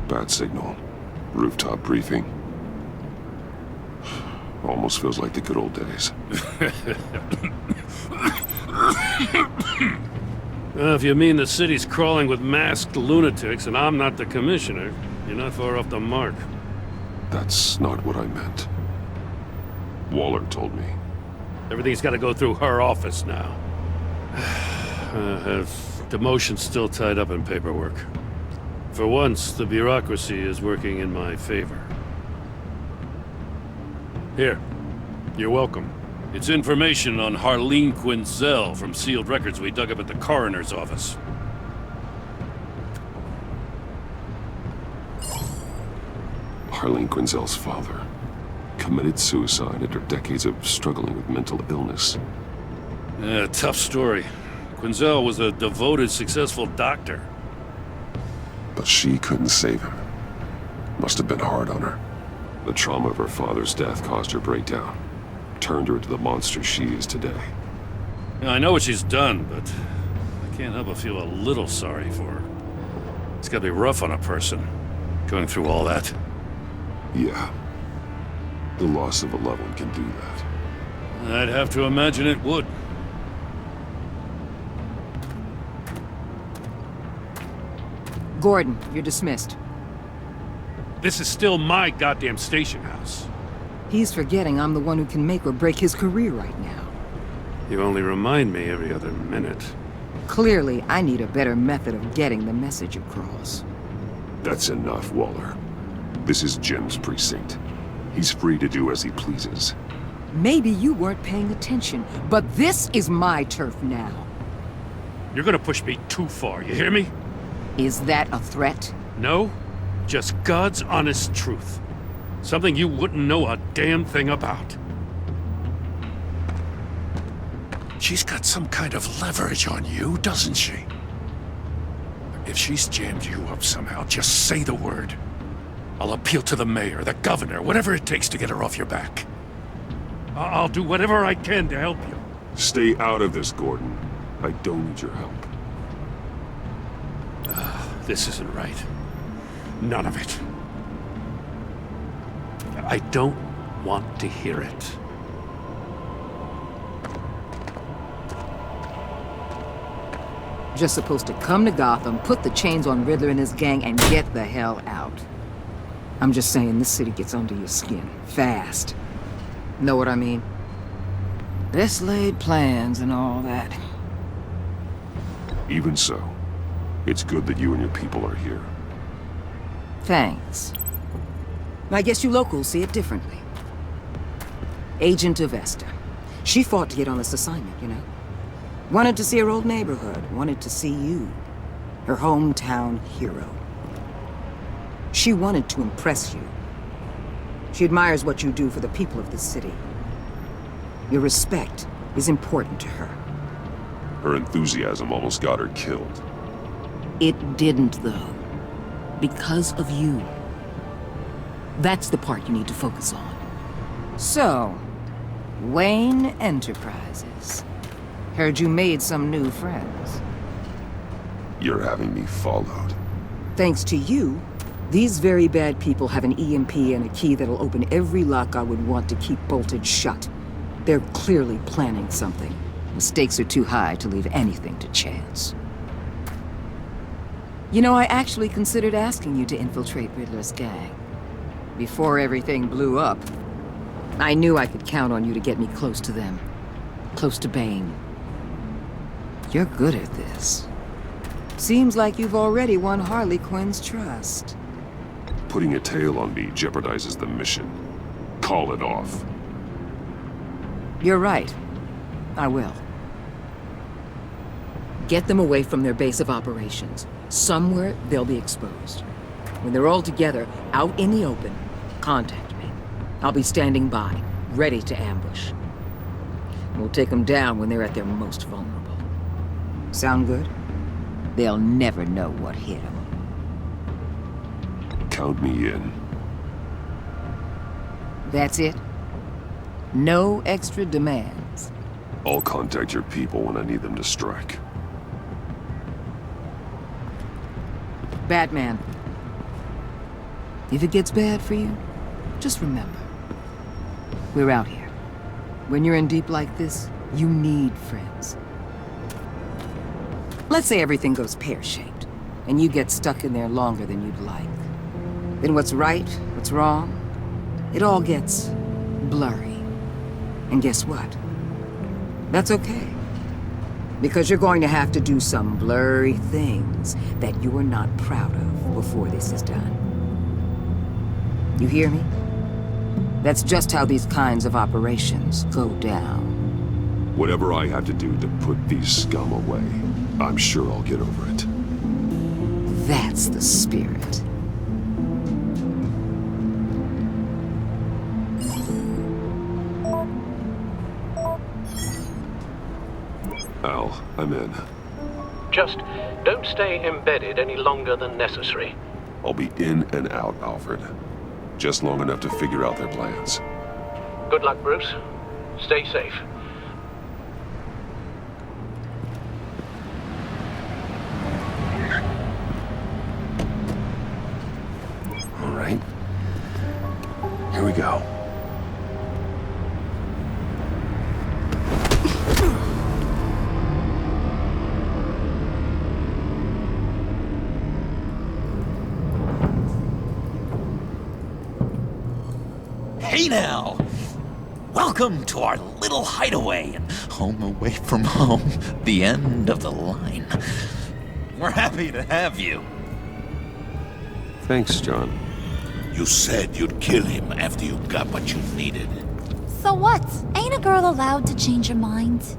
Bad signal. Rooftop briefing. Almost feels like the good old days. If you mean the city's crawling with masked lunatics and I'm not the commissioner, you're not far off the mark. That's not what I meant. Waller told me. Everything's got to go through her office now. Have demotion still tied up in paperwork. For once, the bureaucracy is working in my favor. Here, you're welcome. It's information on Harleen Quinzel from sealed records we dug up at the coroner's office. Harleen Quinzel's father committed suicide after decades of struggling with mental illness. Yeah, tough story. Quinzel was a devoted, successful doctor. But she couldn't save him. Must have been hard on her. The trauma of her father's death caused her breakdown. Turned her into the monster she is today. Yeah, I know what she's done, but I can't help but feel a little sorry for her. It's gotta be rough on a person, going through all that. Yeah. The loss of a loved one can do that. I'd have to imagine it would. Gordon, you're dismissed. This is still my goddamn station house. He's forgetting I'm the one who can make or break his career right now. You only remind me every other minute. Clearly, I need a better method of getting the message across. That's enough, Waller. This is Jim's precinct. He's free to do as he pleases. Maybe you weren't paying attention, but this is my turf now. You're gonna push me too far, you hear me? Is that a threat? No, just God's honest truth. Something you wouldn't know a damn thing about. She's got some kind of leverage on you, doesn't she? If she's jammed you up somehow, just say the word. I'll appeal to the mayor, the governor, whatever it takes to get her off your back. I'll do whatever I can to help you. Stay out of this, Gordon. I don't need your help. This isn't right. None of it. I don't want to hear it. Just supposed to come to Gotham, put the chains on Riddler and his gang, and get the hell out. I'm just saying, this city gets under your skin. Fast. Know what I mean? Best laid plans and all that. Even so, it's good that you and your people are here. Thanks. I guess you locals see it differently. Agent Avesta. She fought to get on this assignment, you know? Wanted to see her old neighborhood. Wanted to see you. Her hometown hero. She wanted to impress you. She admires what you do for the people of this city. Your respect is important to her. Her enthusiasm almost got her killed. It didn't, though. Because of you. That's the part you need to focus on. So, Wayne Enterprises. Heard you made some new friends. You're having me followed. Thanks to you, these very bad people have an EMP and a key that'll open every lock I would want to keep bolted shut. They're clearly planning something. The stakes are too high to leave anything to chance. You know, I actually considered asking you to infiltrate Riddler's gang. Before everything blew up, I knew I could count on you to get me close to them. Close to Bane. You're good at this. Seems like you've already won Harley Quinn's trust. Putting a tail on me jeopardizes the mission. Call it off. You're right. I will. Get them away from their base of operations. Somewhere they'll be exposed. When they're all together, out in the open, contact me. I'll be standing by, ready to ambush. We'll take them down when they're at their most vulnerable. Sound good? They'll never know what hit them. Count me in. That's it? No extra demands? I'll contact your people when I need them to strike. Batman. If it gets bad for you, just remember. We're out here. When you're in deep like this, you need friends. Let's say everything goes pear-shaped, and you get stuck in there longer than you'd like. Then what's right, what's wrong, it all gets blurry. And guess what? That's okay. Because you're going to have to do some blurry things that you're not proud of before this is done. You hear me? That's just how these kinds of operations go down. Whatever I have to do to put these scum away, I'm sure I'll get over it. That's the spirit. Al, I'm in. Just don't stay embedded any longer than necessary. I'll be in and out, Alfred. Just long enough to figure out their plans. Good luck, Bruce. Stay safe. All right. Here we go. Hey now! Welcome to our little hideaway and home away from home, the end of the line. We're happy to have you. Thanks, John. You said you'd kill him after you got what you needed. So what? Ain't a girl allowed to change her mind?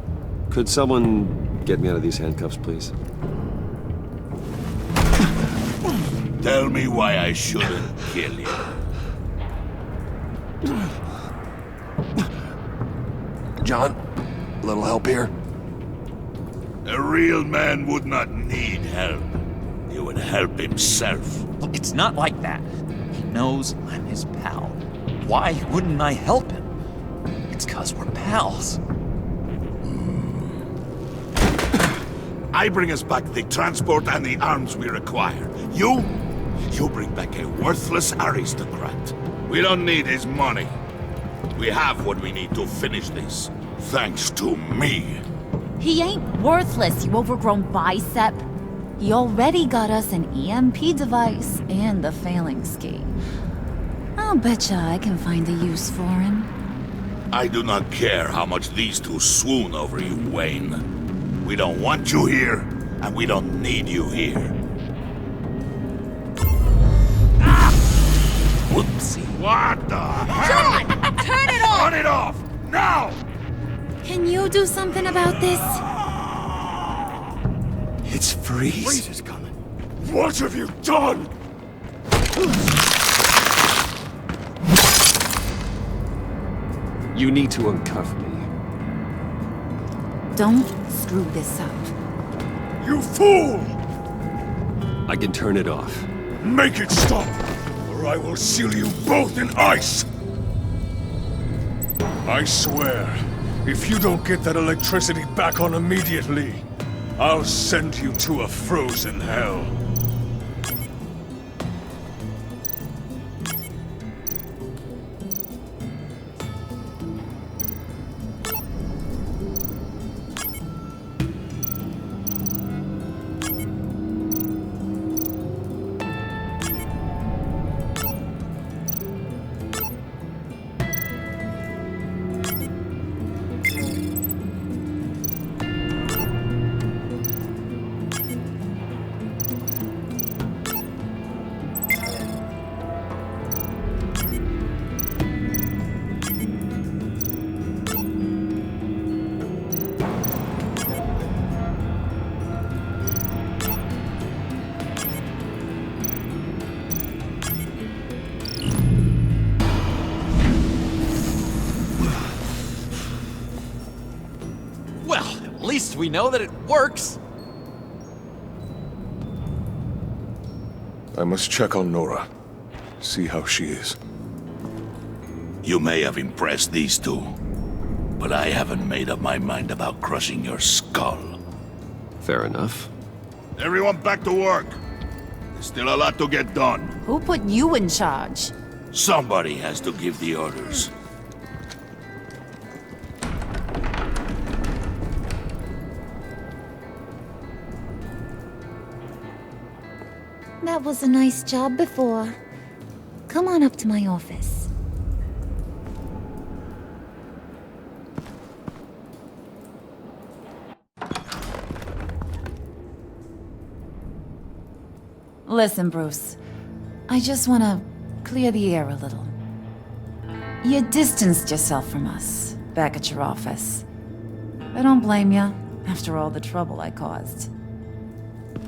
Could someone get me out of these handcuffs, please? Tell me why I shouldn't kill you. John, a little help here? A real man would not need help. He would help himself. Look, it's not like that. He knows I'm his pal. Why wouldn't I help him? It's 'cause we're pals. I bring us back the transport and the arms we require. You bring back a worthless aristocrat. We don't need his money. We have what we need to finish this. Thanks to me. He ain't worthless, you overgrown bicep. He already got us an EMP device and the phalanx key. I'll betcha I can find a use for him. I do not care how much these two swoon over you, Wayne. We don't want you here, and we don't need you here. Whoopsie. What the hell? John! Turn it off! Turn it off! Now! Can you do something about this? It's Freeze. Freeze is coming. What have you done? You need to uncuff me. Don't screw this up. You fool! I can turn it off. Make it stop, or I will seal you both in ice! I swear, if you don't get that electricity back on immediately, I'll send you to a frozen hell. At least we know that it works. I must check on Nora. See how she is. You may have impressed these two, but I haven't made up my mind about crushing your skull. Fair enough. Everyone back to work. There's still a lot to get done. Who put you in charge? Somebody has to give the orders. That was a nice job before. Come on up to my office. Listen, Bruce. I just want to clear the air a little. You distanced yourself from us back at your office. I don't blame you, after all the trouble I caused.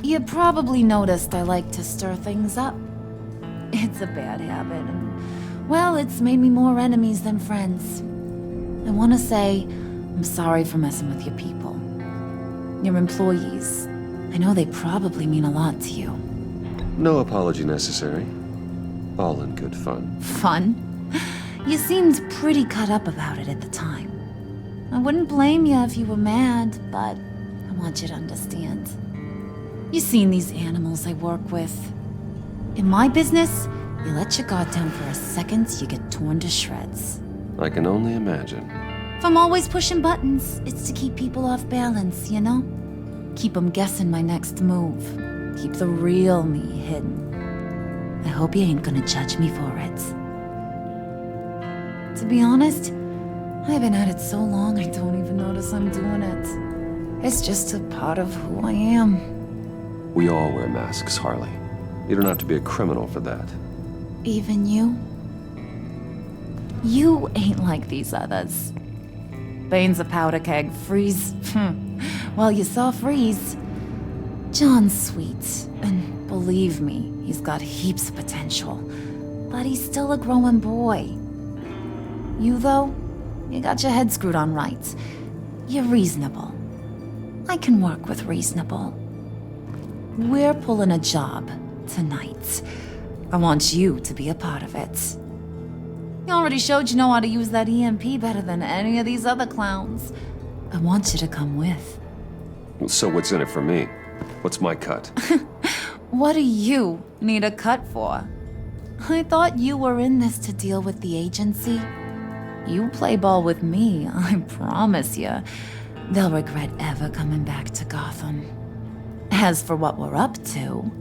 You probably noticed I like to stir things up. It's a bad habit, and, well, it's made me more enemies than friends. I want to say I'm sorry for messing with your people. Your employees. I know they probably mean a lot to you. No apology necessary. All in good fun. Fun? You seemed pretty cut up about it at the time. I wouldn't blame you if you were mad, but I want you to understand. You've seen these animals I work with. In my business, you let your guard down for a second, you get torn to shreds. I can only imagine. If I'm always pushing buttons, it's to keep people off balance, you know? Keep them guessing my next move. Keep the real me hidden. I hope you ain't gonna judge me for it. To be honest, I've been at it so long I don't even notice I'm doing it. It's just a part of who I am. We all wear masks, Harley. You don't have to be a criminal for that. Even you? You ain't like these others. Bane's a powder keg. Freeze. Well, you saw Freeze. John's sweet, and believe me, he's got heaps of potential. But he's still a growing boy. You, though, you got your head screwed on right. You're reasonable. I can work with reasonable. We're pulling a job tonight. I want you to be a part of it. You already showed you know how to use that EMP better than any of these other clowns. I want you to come with. So what's in it for me? What's my cut? What do you need a cut for? I thought you were in this to deal with the agency. You play ball with me, I promise you. They'll regret ever coming back to Gotham. As for what we're up to,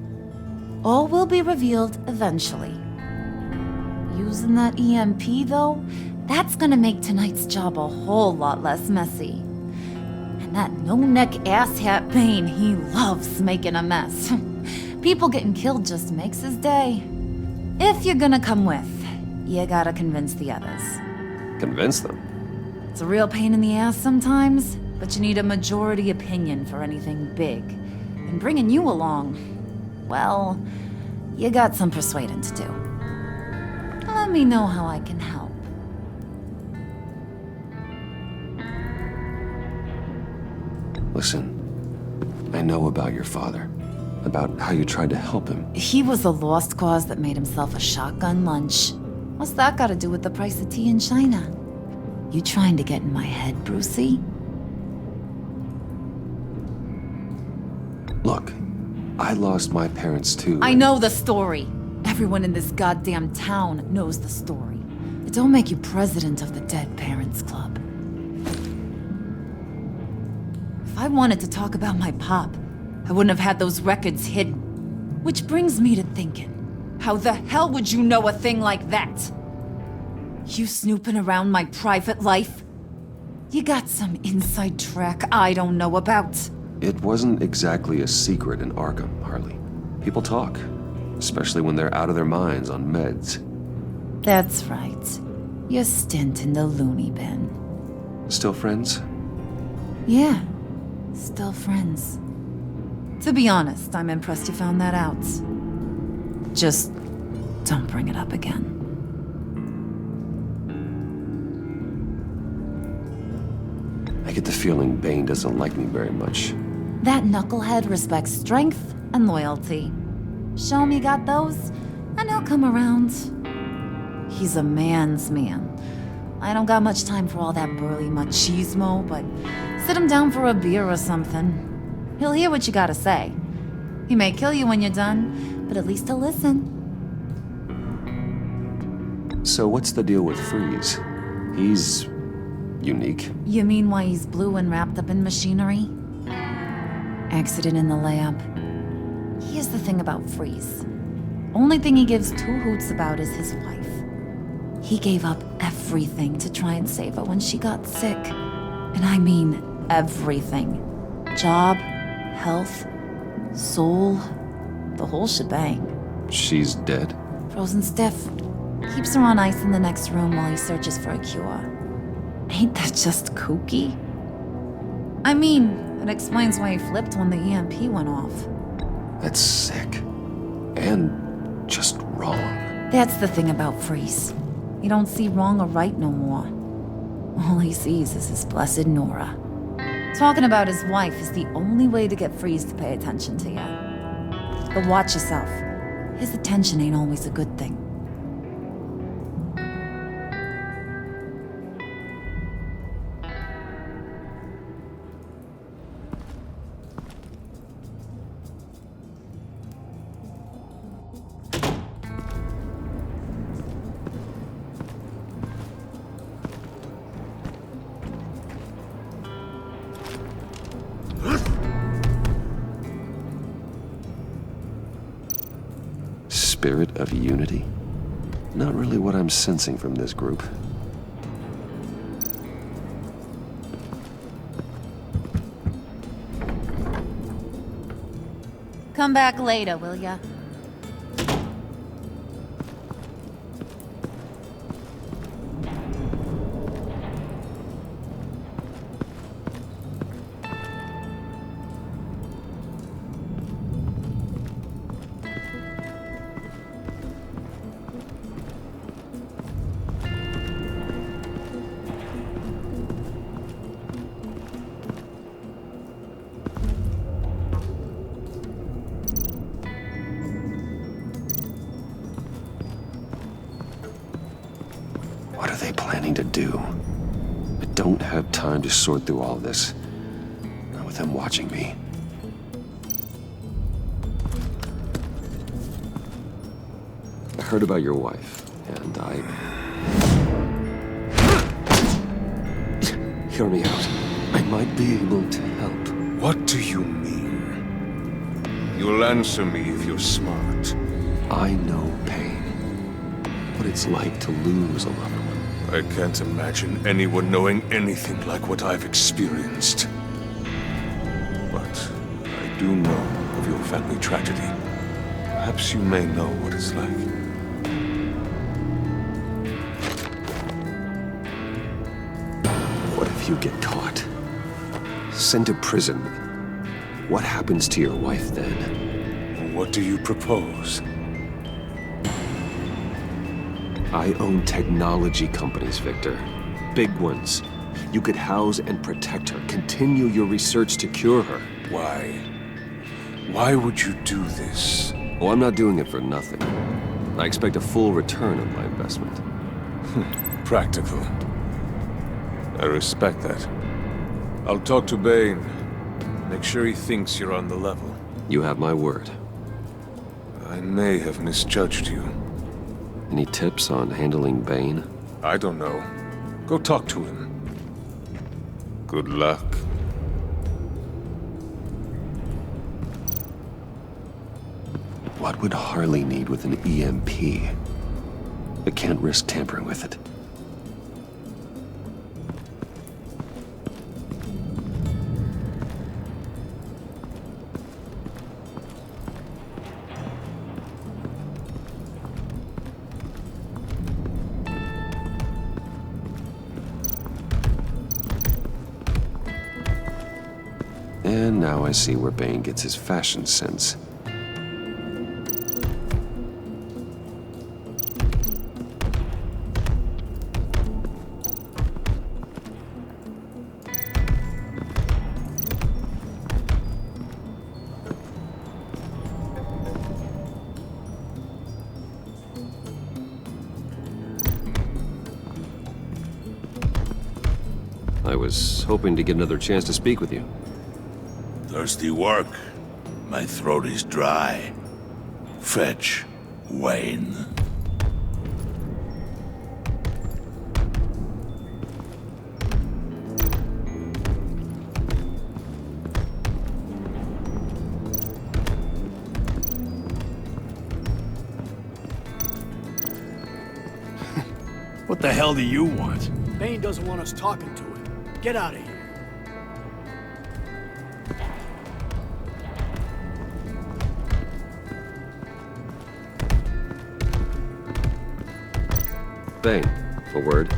all will be revealed eventually. Using that EMP, though, that's gonna make tonight's job a whole lot less messy. And that no-neck asshat Bane, he loves making a mess. People getting killed just makes his day. If you're gonna come with, you gotta convince the others. Convince them? It's a real pain in the ass sometimes, but you need a majority opinion for anything big. And bringing you along, well, you got some persuading to do. Let me know how I can help. Listen, I know about your father. About how you tried to help him. He was a lost cause that made himself a shotgun lunch. What's that got to do with the price of tea in China? You trying to get in my head, Brucey? Look, I lost my parents too. I know the story. Everyone in this goddamn town knows the story. It don't make you president of the Dead Parents Club. If I wanted to talk about my pop, I wouldn't have had those records hidden. Which brings me to thinking, how the hell would you know a thing like that? You snooping around my private life? You got some inside track I don't know about. It wasn't exactly a secret in Arkham, Harley. People talk, especially when they're out of their minds on meds. That's right. Your stint in the loony bin. Still friends? Yeah, still friends. To be honest, I'm impressed you found that out. Just don't bring it up again. I get the feeling Bane doesn't like me very much. That knucklehead respects strength and loyalty. Show him you got those, and he'll come around. He's a man's man. I don't got much time for all that burly machismo, but sit him down for a beer or something. He'll hear what you gotta say. He may kill you when you're done, but at least he'll listen. So what's the deal with Freeze? He's unique. You mean why he's blue and wrapped up in machinery? Accident in the lab. Here's the thing about Freeze. Only thing he gives two hoots about is his wife. He gave up everything to try and save her when she got sick. And I mean everything. Job, health, soul, the whole shebang. She's dead? Frozen stiff. Keeps her on ice in the next room while he searches for a cure. Ain't that just kooky? I mean, it explains why he flipped when the EMP went off. That's sick. And just wrong. That's the thing about Freeze. He don't see wrong or right no more. All he sees is his blessed Nora. Talking about his wife is the only way to get Freeze to pay attention to you. But watch yourself. His attention ain't always a good thing. Spirit of unity? Not really what I'm sensing from this group. Come back later, will ya? What are they planning to do? I don't have time to sort through all this. Not with them watching me. I heard about your wife, and Hear me out. I might be able to help. What do you mean? You'll answer me if you're smart. I know pain. What it's like to lose a loved one. I can't imagine anyone knowing anything like what I've experienced. But I do know of your family tragedy. Perhaps you may know what it's like. What if you get caught? Sent to prison? What happens to your wife then? What do you propose? I own technology companies, Victor. Big ones. You could house and protect her, continue your research to cure her. Why? Why would you do this? Oh, I'm not doing it for nothing. I expect a full return on my investment. Practical. I respect that. I'll talk to Bane. Make sure he thinks you're on the level. You have my word. I may have misjudged you. Any tips on handling Bane? I don't know. Go talk to him. Good luck. What would Harley need with an EMP? I can't risk tampering with it. And now I see where Bane gets his fashion sense. I was hoping to get another chance to speak with you. Thirsty work. My throat is dry. Fetch, Wayne. What the hell do you want? Bane doesn't want us talking to him. Get out of here. Bane, a word.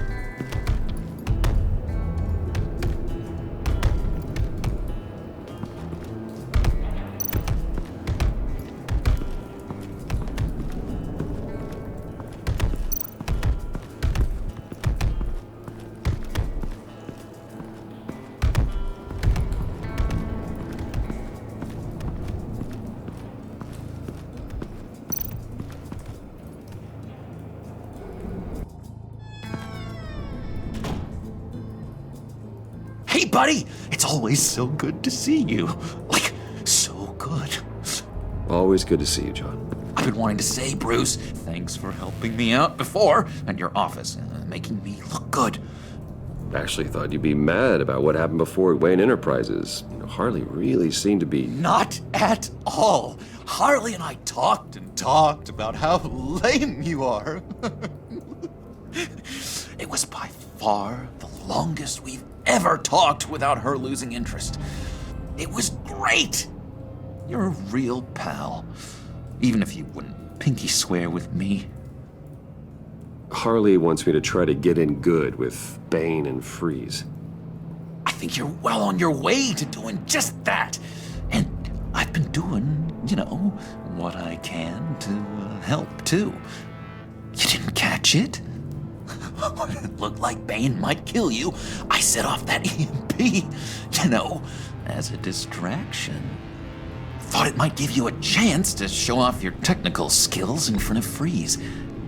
Hey, buddy! It's always so good to see you. Like, so good. Always good to see you, John. I've been wanting to say, Bruce, thanks for helping me out before at your office, making me look good. Actually thought you'd be mad about what happened before at Wayne Enterprises. You know, Harley really seemed to be... Not at all. Harley and I talked and talked about how lame you are. It was by far the longest we've ever talked without her losing interest. It was great. You're a real pal, even if you wouldn't pinky swear with me. Harley wants me to try to get in good with Bane and Freeze. I think you're well on your way to doing just that. And I've been doing, you know, what I can to help, too. You didn't catch it? When it looked like Bane might kill you, I set off that EMP, you know, as a distraction. Thought it might give you a chance to show off your technical skills in front of Freeze.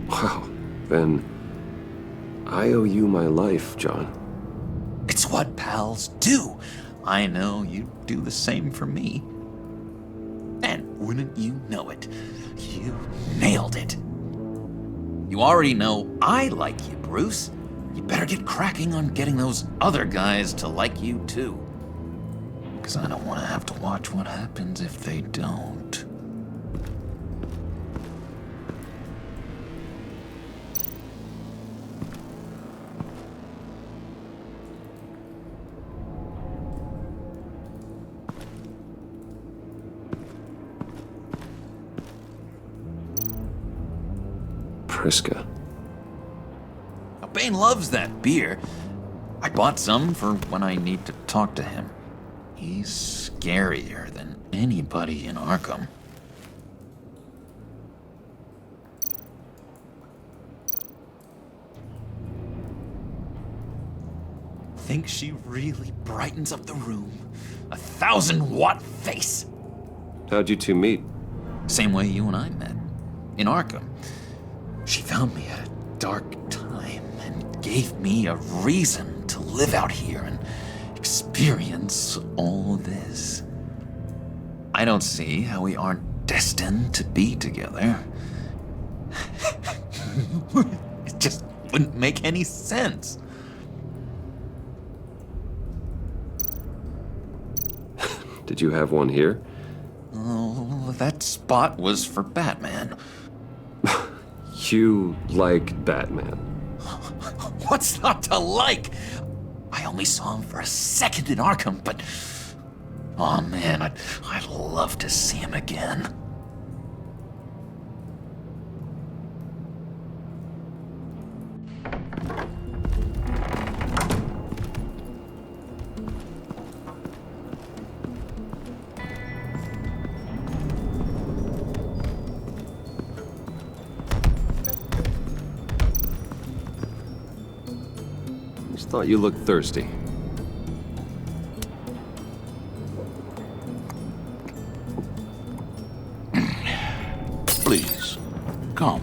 Wow, then I owe you my life, John. It's what pals do. I know you do the same for me. And wouldn't you know it, you nailed it. You already know I like you, Bruce. You better get cracking on getting those other guys to like you, too. Because I don't want to have to watch what happens if they don't. Priska. Now, Bane loves that beer. I bought some for when I need to talk to him. He's scarier than anybody in Arkham. think she really brightens up the room? 1,000-watt face! How'd you two meet? Same way you and I met. In Arkham. She found me at a dark time and gave me a reason to live out here and experience all this. I don't see how we aren't destined to be together. It just wouldn't make any sense. Did you have one here? Oh, that spot was for Batman. You like Batman? What's not to like? I only saw him for a second in Arkham, but... oh man, I'd love to see him again. Just thought you looked thirsty. Please, come.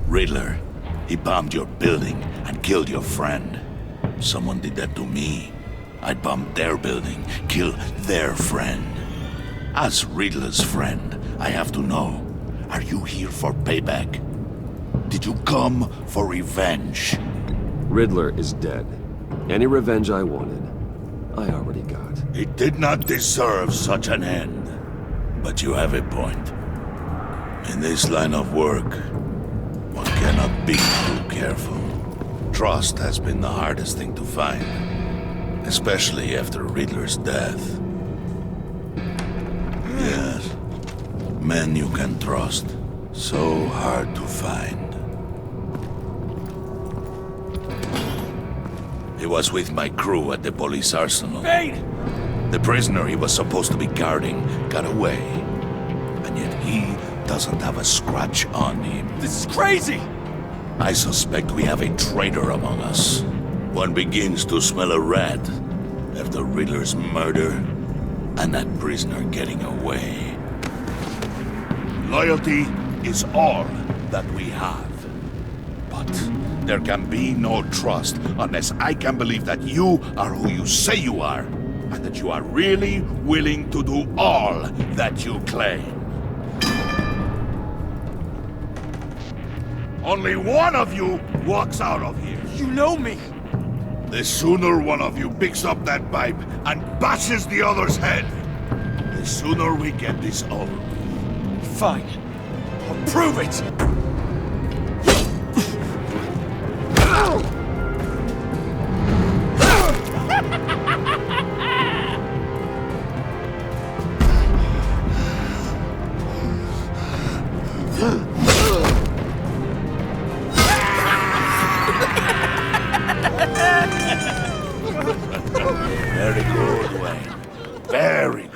Riddler, he bombed your building and killed your friend. Someone did that to me. I'd bomb their building, kill their friend. As Riddler's friend, I have to know, are you here for payback? Did you come for revenge? Riddler is dead. Any revenge I wanted, I already got. He did not deserve such an end. But you have a point. In this line of work, one cannot be too careful. Trust has been the hardest thing to find, especially after Riddler's death. Yes, men you can trust, so hard to find. He was with my crew at the police arsenal. Bane! The prisoner he was supposed to be guarding got away. And yet he doesn't have a scratch on him. This is crazy! I suspect we have a traitor among us. One begins to smell a rat after Riddler's murder and that prisoner getting away. Loyalty is all that we have. But there can be no trust unless I can believe that you are who you say you are, and that you are really willing to do all that you claim. Only one of you walks out of here. You know me! The sooner one of you picks up that pipe and bashes the other's head, the sooner we get this over. Fine. I'll prove it! Very good, Wayne. Very good.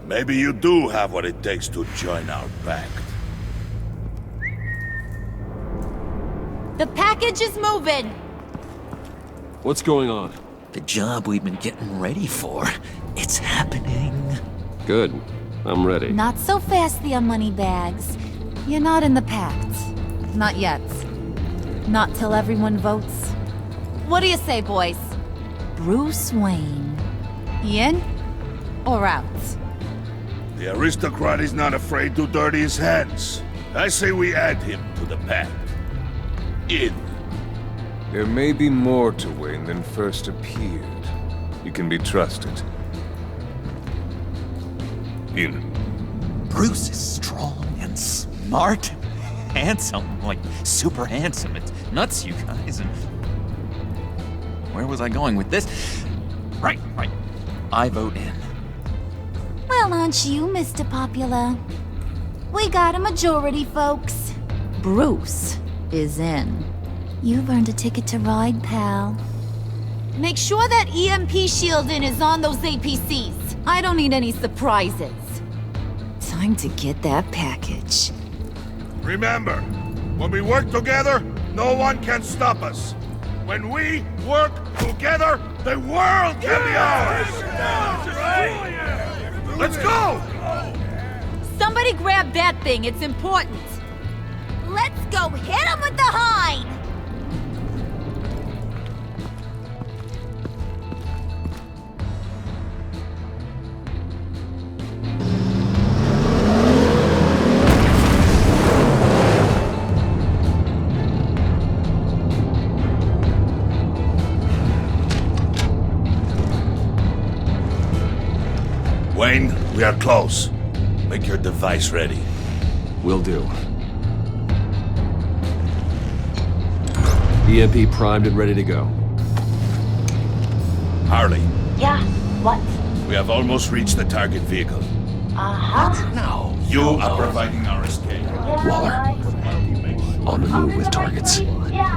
Maybe you do have what it takes to join our pact. The package is moving! What's going on? The job we've been getting ready for. It's happening. Good. I'm ready. Not so fast, the Moneybags. You're not in the Pact. Not yet. Not till everyone votes. What do you say, boys? Bruce Wayne. In or out? The aristocrat is not afraid to dirty his hands. I say we add him to the pact. In. There may be more to Wayne than first appeared. You can be trusted. In. Bruce is strong and smart, handsome, like super handsome. It's nuts, you guys. And where was I going with this? Right. I vote in. Well, aren't you, Mr. Popular? We got a majority, folks. Bruce is in. You've earned a ticket to ride, pal. Make sure that EMP shielding is on those APCs. I don't need any surprises. Time to get that package. Remember, When we work together, no one can stop us. When we work together, the world can be ours! Let's go! Somebody grab that thing, it's important. Let's go hit him with the hind! Wayne, we are close. Make your device ready. Will do. EMP primed and ready to go. Harley, Yeah, what? we have almost reached the target vehicle. Uh-huh. No, you are providing our escape. Waller, on the move with targets.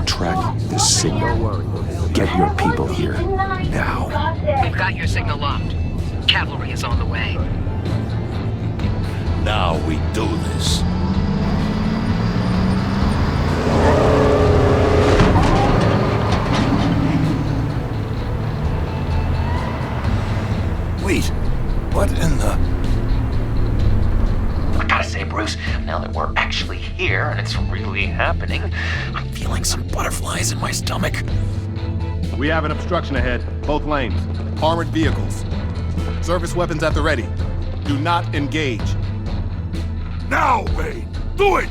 Track this signal. Get your people here. Now. We've got your signal locked. Cavalry is on the way. Now we do this. Wait, what in the... I gotta say, Bruce, now that we're actually here and it's really happening, I'm feeling some butterflies in my stomach. We have an obstruction ahead, both lanes. Armored vehicles. Service weapons at the ready. Do not engage. Now, Wayne! Do it!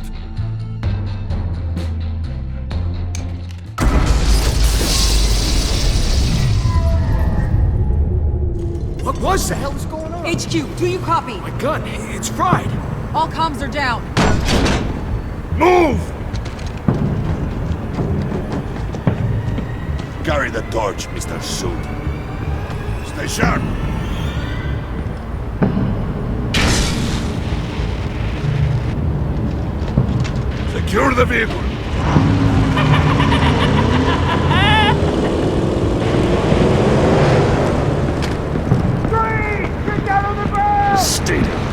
What was that? Hell is going on? HQ, do you copy? My gun, it's fried. All comms are down. Move! Carry the torch, Mr. Suit. Stay sharp. Secure the vehicle. Stay down.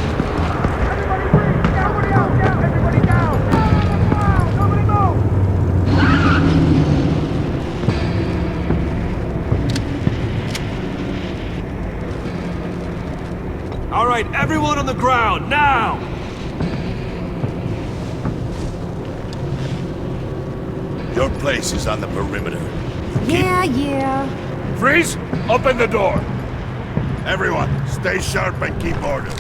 All right, everyone on the ground, now! Your place is on the perimeter. Yeah. Freeze! Open the door! Everyone, stay sharp and keep order.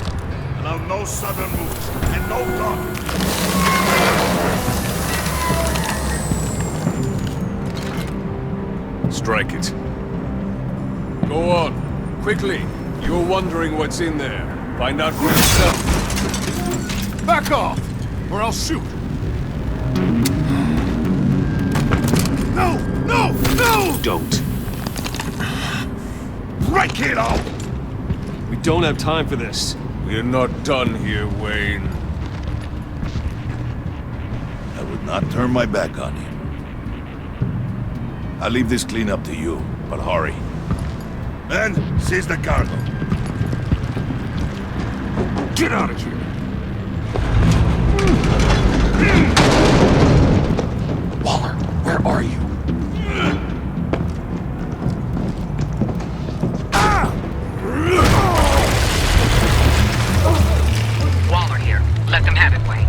Allow no sudden moves, and no talking. Strike it. Go on. Quickly. You're wondering what's in there. Find out for yourself. Back off, or I'll shoot. No! Don't. Break it out! We don't have time for this. We're not done here, Wayne. I would not turn my back on you. I'll leave this clean up to you, but hurry. Men, seize the cargo. Get out of here! Waller, where are you? Waller here. Let them have it, Wayne.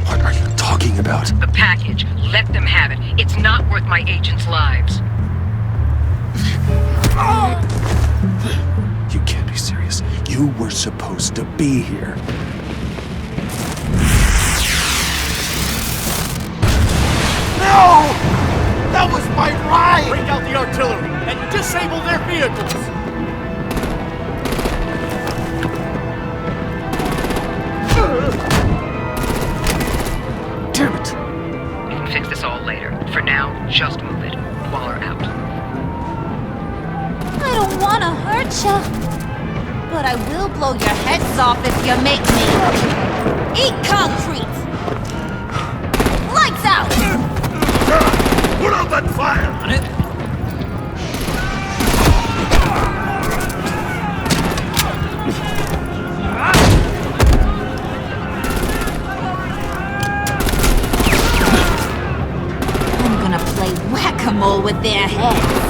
What are you talking about? The package. Let them have it. It's not worth my agents' lives. You can't be serious. You were supposed to be here. No! That was my ride! Bring out the artillery and disable their vehicles! Damn it! We can fix this all later. For now, just move it. Waller out. I don't wanna hurt ya, but I will blow your heads off if you make me. Eat concrete! Lights out! Put out that fire! animal with their heads.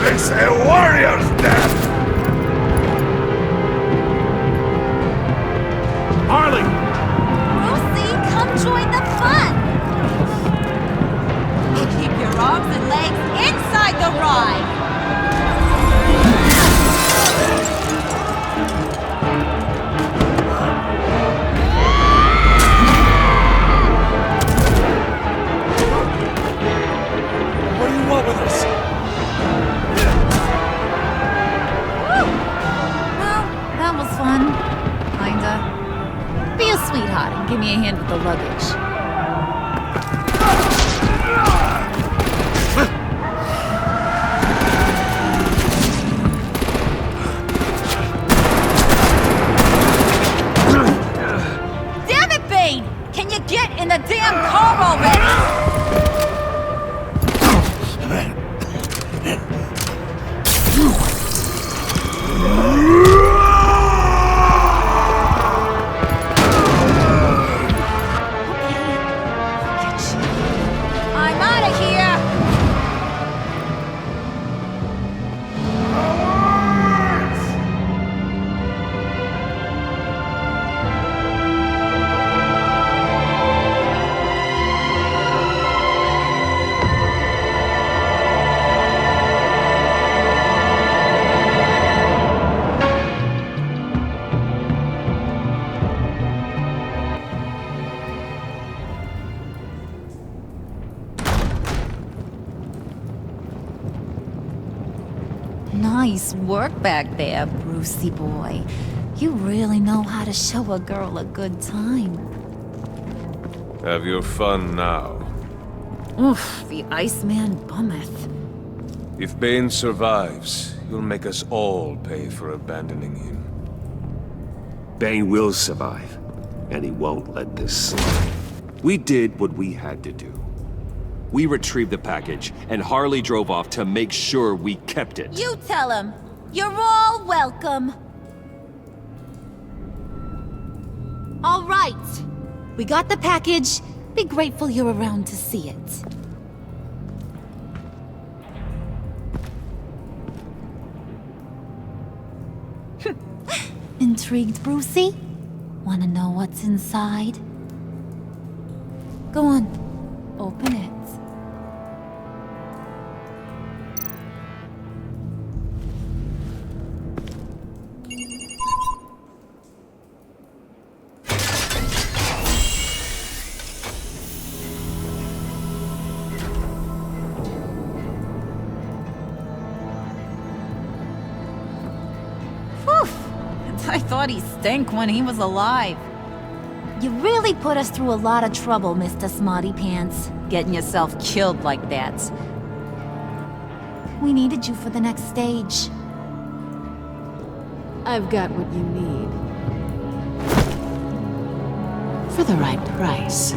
It's a warrior's death! Harley! Brucey, come join the fun! Keep your arms and legs inside the ride! What do you want with us? Well, that was fun. Kinda. Be a sweetheart and give me a hand with the luggage. Damn it, Bane! Can you get in the damn car already? I'm out of here! Nice work back there, Brucey boy. You really know how to show a girl a good time. Have your fun now. Oof, the Iceman bummeth. If Bane survives, he'll make us all pay for abandoning him. Bane will survive, and he won't let this slide. We did what we had to do. We retrieved the package, and Harley drove off to make sure we kept it. You tell him. You're all welcome. All right. We got the package. Be grateful you're around to see it. Intrigued, Brucey? Wanna know what's inside? Go on. Open it. I thought he stank when he was alive. You really put us through a lot of trouble, Mr. Smarty Pants, getting yourself killed like that. We needed you for the next stage. I've got what you need. For the right price.